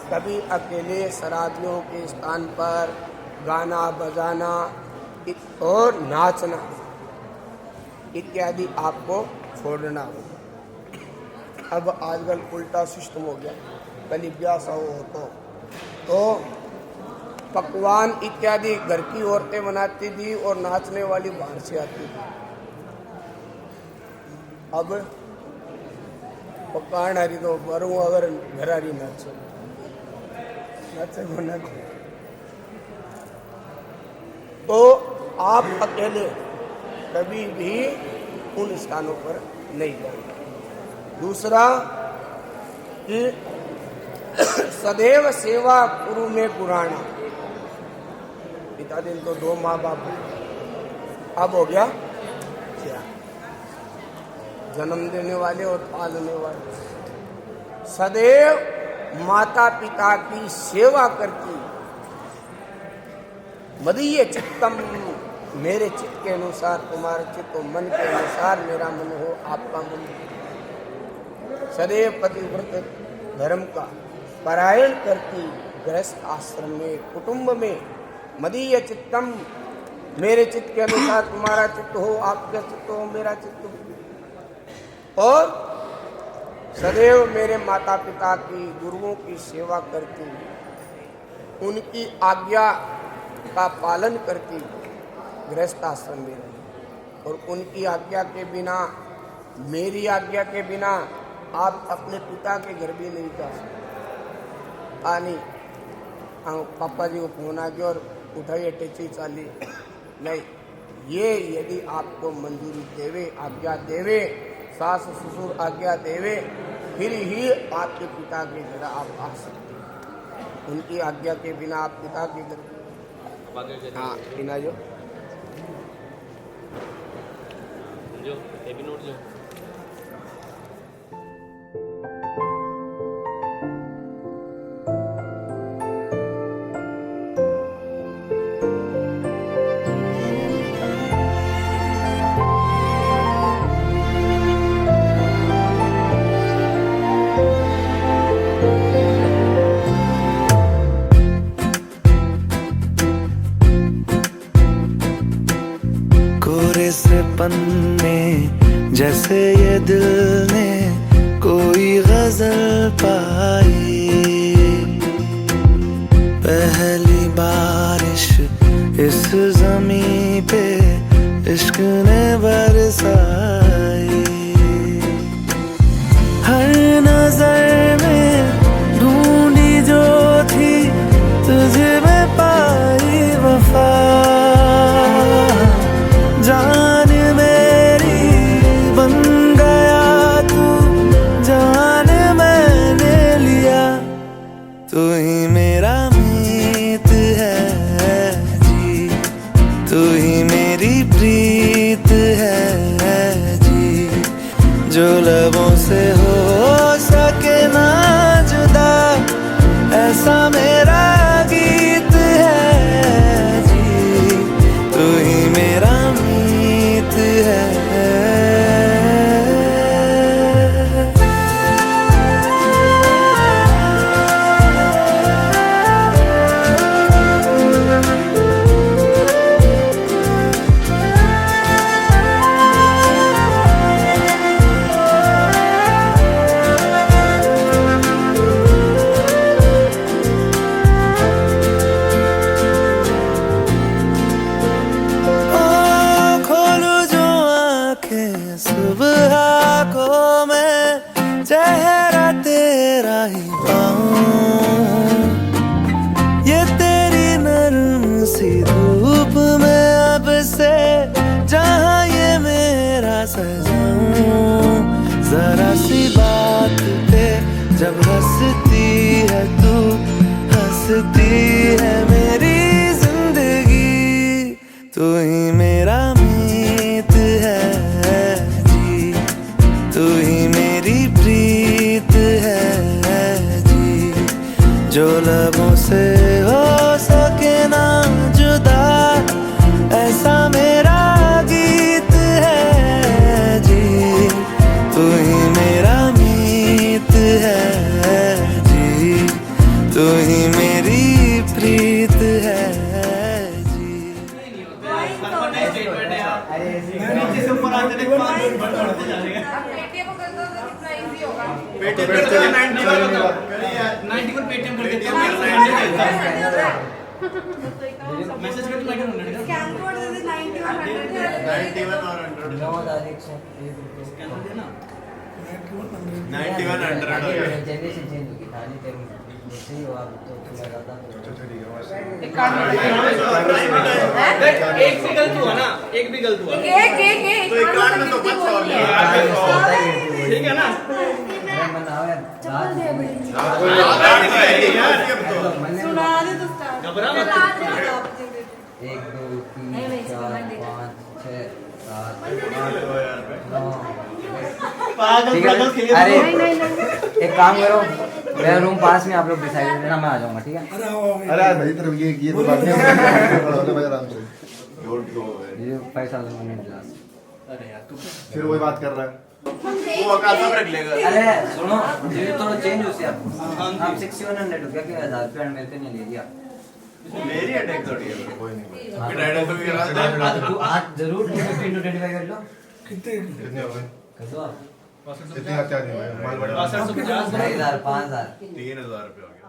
कभी अकेले शराबियों के स्थान पर गाना बजाना और नाचना इत्यादि आपको छोड़ना होगा। अब आजकल उल्टा सिस्टम हो गया। कल ब्याह हो तो पकवान इत्यादि घर की औरतें बनाती थी और नाचने वाली बाहर से आती थी। अब पकवान हरी तो मरू अगर घर हरी नाचे तो आप अकेले कभी भी उन स्थानों पर नहीं जाएंगे। दूसरा कि सदैव सेवा गुरु में पुराना। पिता दिन तो 2 माँ बाप, अब हो गया जन्म देने वाले और पालने वाले। सदैव माता पिता की सेवा करती। मदीय चित्तम, मेरे चित्त के अनुसार तुम्हारा चित्त हो, मन के अनुसार मेरा मन हो, आपका मन हो। सदैव पतिव्रत धर्म का परायण करती गृहस्थ आश्रम में, कुटुंब में। मदीय चित्तम, मेरे चित्त के अनुसार तुम्हारा चित्त हो, आपका चित्त हो, मेरा चित्त हो। और सदैव मेरे माता पिता की, गुरुओं की सेवा करती, उनकी आज्ञा का पालन करती गृहस्थ आश्रम में रही। और उनकी आज्ञा के बिना, मेरी आज्ञा के बिना आप अपने पिता के घर भी नहीं जा सकते। पापा जी को फोन आ गया और उठाइए टैक्सी चाली नहीं, ये यदि आपको मंजूरी देवे, आज्ञा देवे, सास ससुर आज्ञा देवे, फिर ही आपके पिता के घर आप आ सकते हैं। उनकी आज्ञा के बिना आप पिता के घर हाँ बिना जो नोट जो कोरे से पन्ने जैसे ये दिल ने कोई गजल पाई, पहली बारिश इस ज़मीं पे इश्क ने बरसाई। हर नजर में ढूंढी जो थी तुझे में पाई वफा, जान मेरी बन गया तू, जान मैंने लिया, तू ही मेरा मीत है जी, तू ही मेरी प्रीत है जी, जो लबों से हो सके ना जुदा, ऐसा मेरा गीत है जी, तू ही मेरा मीत है। सुबह को मैं चेहरा तेरा ही पाऊं, ये तेरी नरम सी धूप में अब से जहाँ ये मेरा सजाऊं, जरा सी बात पे जब हंसती है तू, हंसती है मेरी जिंदगी, तू ही मेरा मीत है, तू ही मेरी प्रीत है जी, जो लबों से हो सके ना जुदा, ऐसा मेरा गीत है जी, तू ही मेरा मीत है जी, तू ही मेरी प्रीत है जी। पेटीएम कर दो, 91 पेटीएम कर देते हैं, मैसेज करके 9100 स्कैन कोड दे दे, 91 और 100 स्कैन कोड देना, 9100 जनरेशन चेंज होगी, खाली टाइम सही हो आप तो थोड़ा ज्यादा एक भी गलत हुआ ना, एक भी गलत हुआ, एक तो एक कार्ड में तो 500 ठीक है ना, चप्पल दे बड़ी सुना दे तो स्टार्ट घबरा मत, 1 2 3 4 5 6 7 8 9। अरे एक काम करो, मेरा रूम पास में, आप लोग डिसाइड कर लेना, मैं आ जाऊंगा, ठीक है? अरे भाई तरफ ये तो बात नहीं भाई, आराम से ये पैसा मैंने दिला। अरे यार तू फिर वही बात कर रहा है, वो औकात सब रख लेगा। अरे सुनो, ये थोड़ा चेंज हो सी आप 6100 हो गया कि 1000 रुपया मेरे को नहीं ले लिया, मेरी अटैक थोड़ी है, कोई नहीं फिर डायरेक्ट तो भी आज जरूर 25 कर लो, कितने हो गए, कर दो आप, इतने क्या नहीं हुए, माल बड़ा 5000 5000 3000 रुपए हो गया।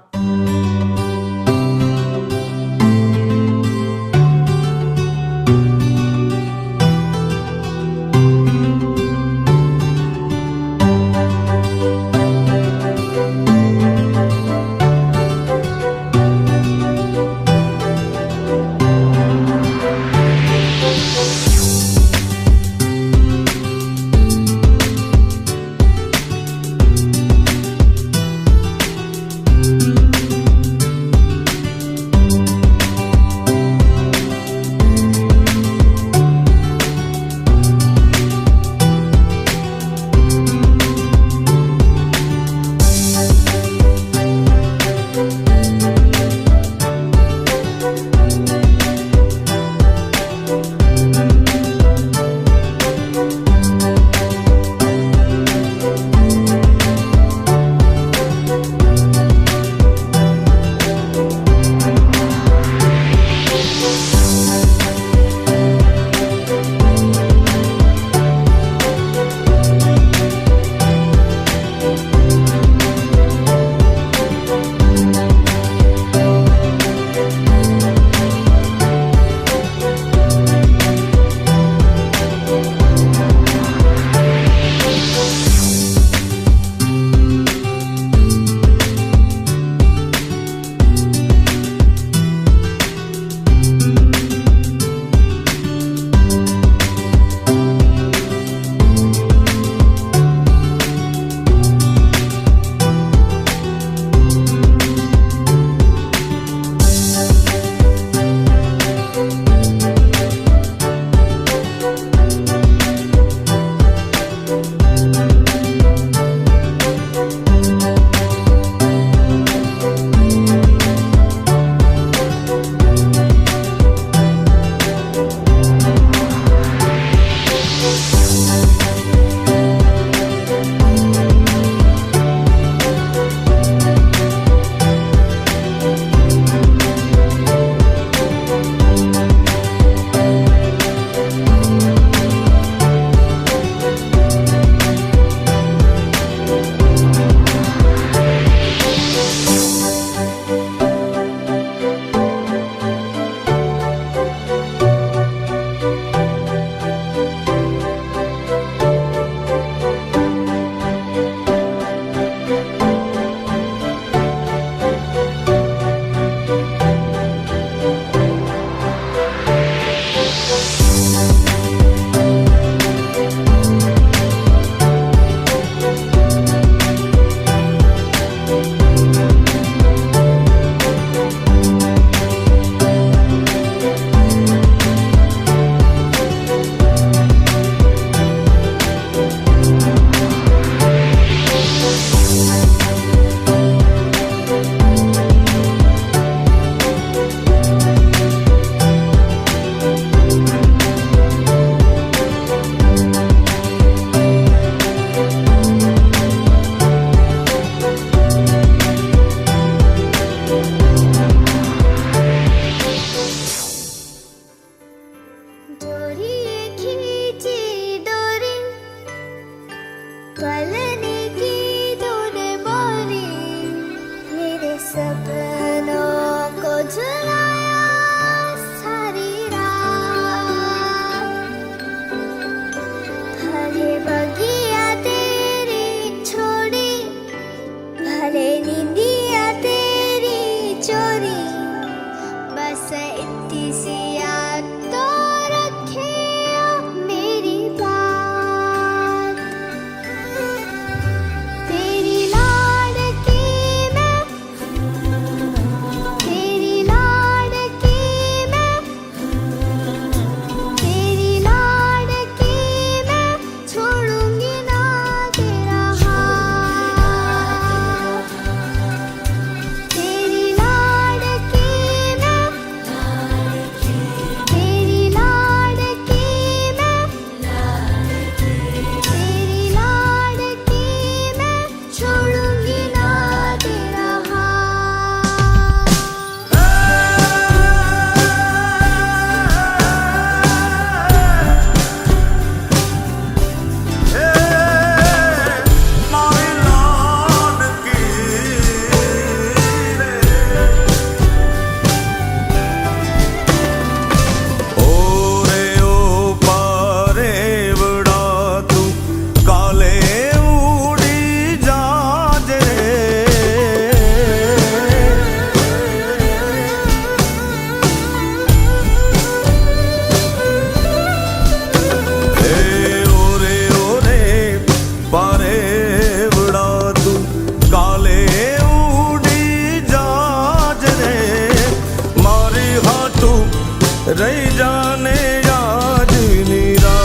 रही जाने याद नीरा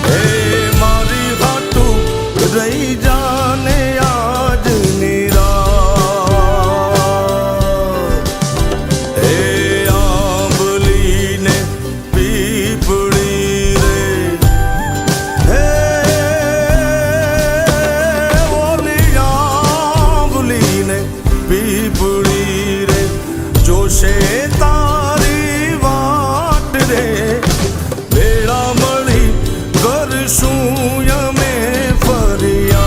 हे मारी घाटू रही जाने याद नीरा हे आंबली ने पीपड़ी रे हे ओली आंबली ने पीपड़ी जोशे तारी वाट रे बेड़ा मળી करशूं यमे फरियाद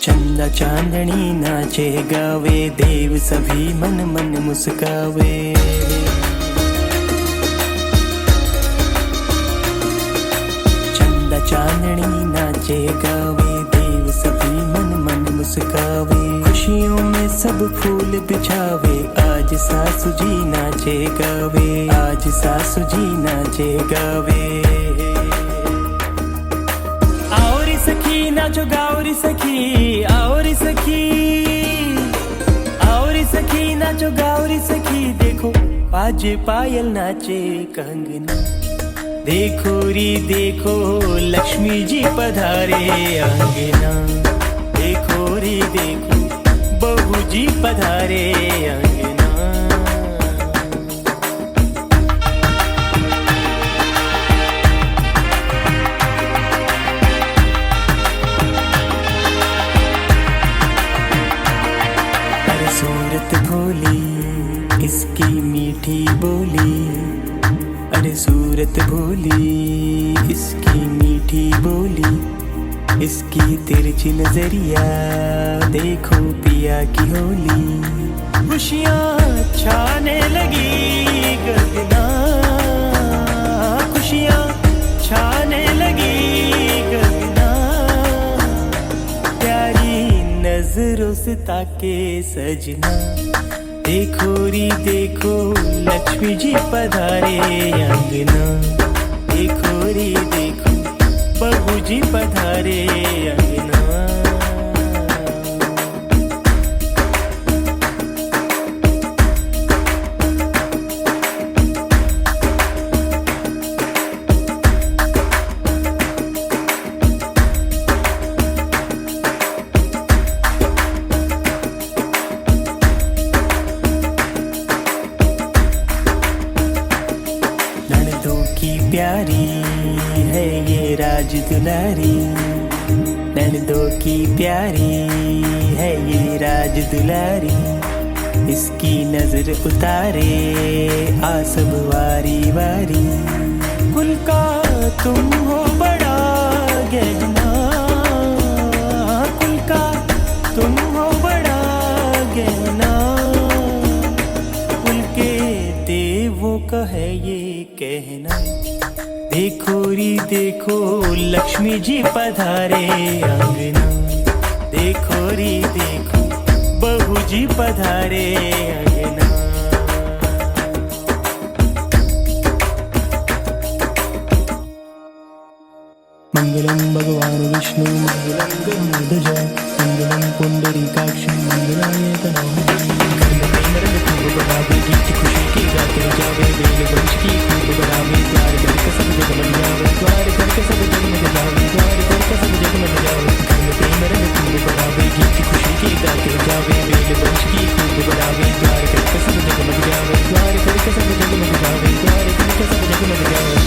चंदा चांदनी नाचे गावे देव सभी मन मन मुस्कावे चंदा चांदनी नाचे गावे देव सभी मन मन मुस्कावे खुशियों में सब फूल बिछावे आज सासू जी नाचे गावे आज सासू जी नाचे गावे सखी नाचो गाओरी सखी आओरी सखी आओरी सखी नाचो गाओरी सखी देखो बाजे पायल नाचे कंगना देखो री देखो लक्ष्मी जी पधारे अंगना देखो री देखो बहू जी पधारे अंगना सूरत भोली इसकी मीठी बोली अरे सूरत भोली इसकी मीठी बोली, इसकी तिरछी नजरिया देखो पिया की होली। खुशियाँ छाने लगी गगना, खुशियाँ छाने लगी गगना, प्यारी नजरों से ताके सजना। देखो री देखो लक्ष्मी जी पधारे अंगना, देखो री देखो बहू जी पधारे अंगना। प्यारी है ये राज दुलारी, नंदों की प्यारी है ये राज दुलारी, इसकी नजर उतारे आसब वारी वारी। कुल का तुम हो बड़ा गहना, कुल का तुम हो बड़ा गहना, कुल के देवों का है ये कहना। देखो री देखो लक्ष्मी जी पधारे अंगना, देखो री देखो बहू जी पधारे अंगना। मंगलम भगवान विष्णु मंगलम गरुड़ध्वज मंगलम पुंडरीकाक्ष मंगलाय तनोहरि। बढ़ावे गीत खुशी की गाते जावे, बेल वंश की खूब बढ़ावे, द्वार घर का सब जग मन जावे, द्वार घर का सब जग मन जावे, द्वार घर का सब जग मन जावे। घर में प्रेम रंग खूब बढ़ावे गीत खुशी की गाते जावे, बेल वंश की खूब बढ़ावे, द्वार घर का सब जग मन जावे, द्वार घर का सब जग मन जावे, द्वार घर का सब जग मन जावे।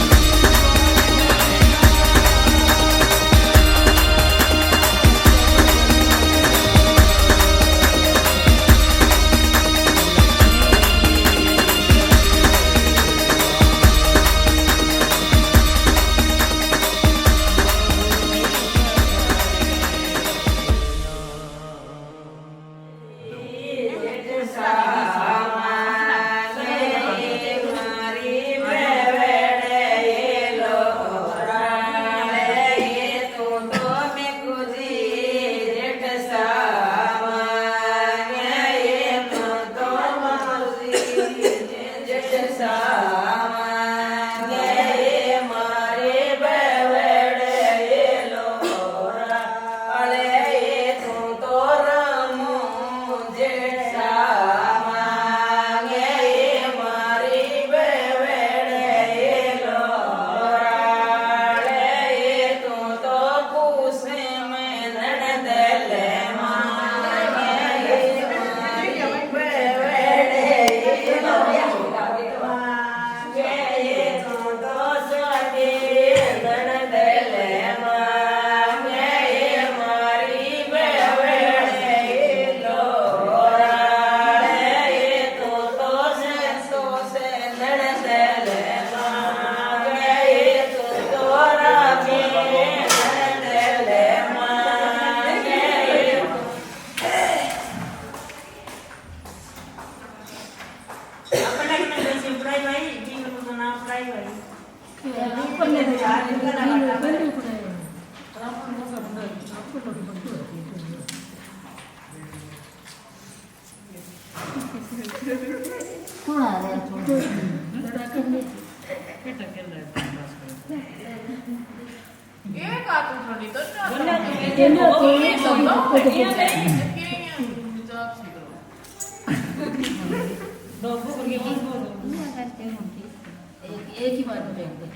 एक ही बार में फेंक दे।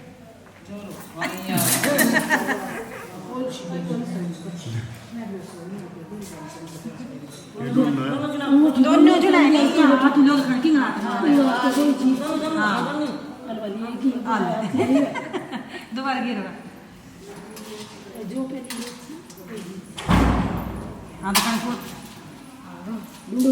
दोनों जो लाए नहीं तू लोग खड़की ना हां दोबारा गिरो जो पे हां दुकान को ढूंढो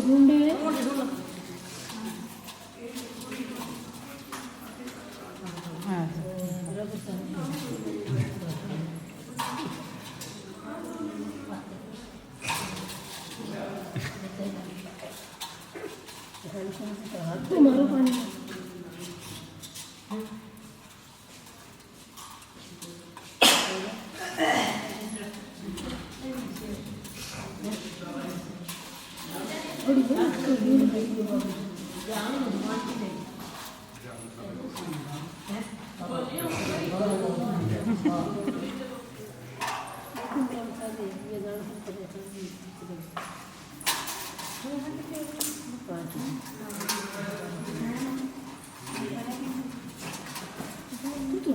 तू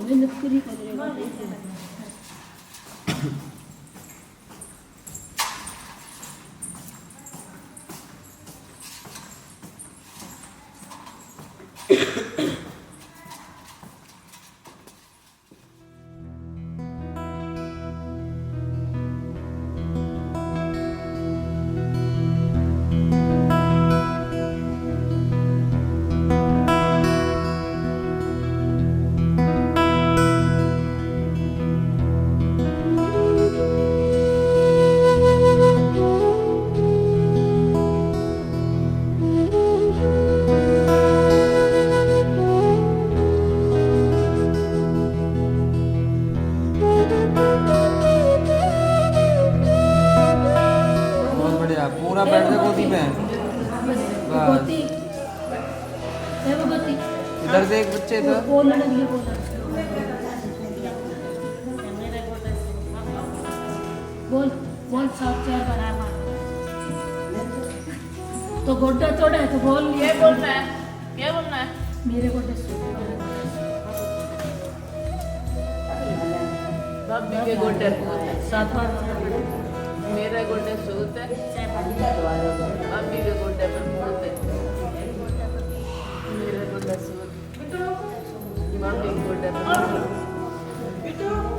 मेहनत पूरी कर रहे हो। बहुत बढ़िया, पूरा बैठ जा गोदी में। बस इधर देख बच्चे, इधर बोल बोल सब चेयर बराबर तो गोड्डा थोड़ा है तो बोल क्या बोलना है, क्या बोलना है? मेरे गोड्डे बब्बी के गोड्डे सात बार मेरे गोड्डे सूत है, बब्बी के गोड्डे पर मूत है, मेरे गोड्डे सूत, बब्बी के गोड्डे पर मूत है।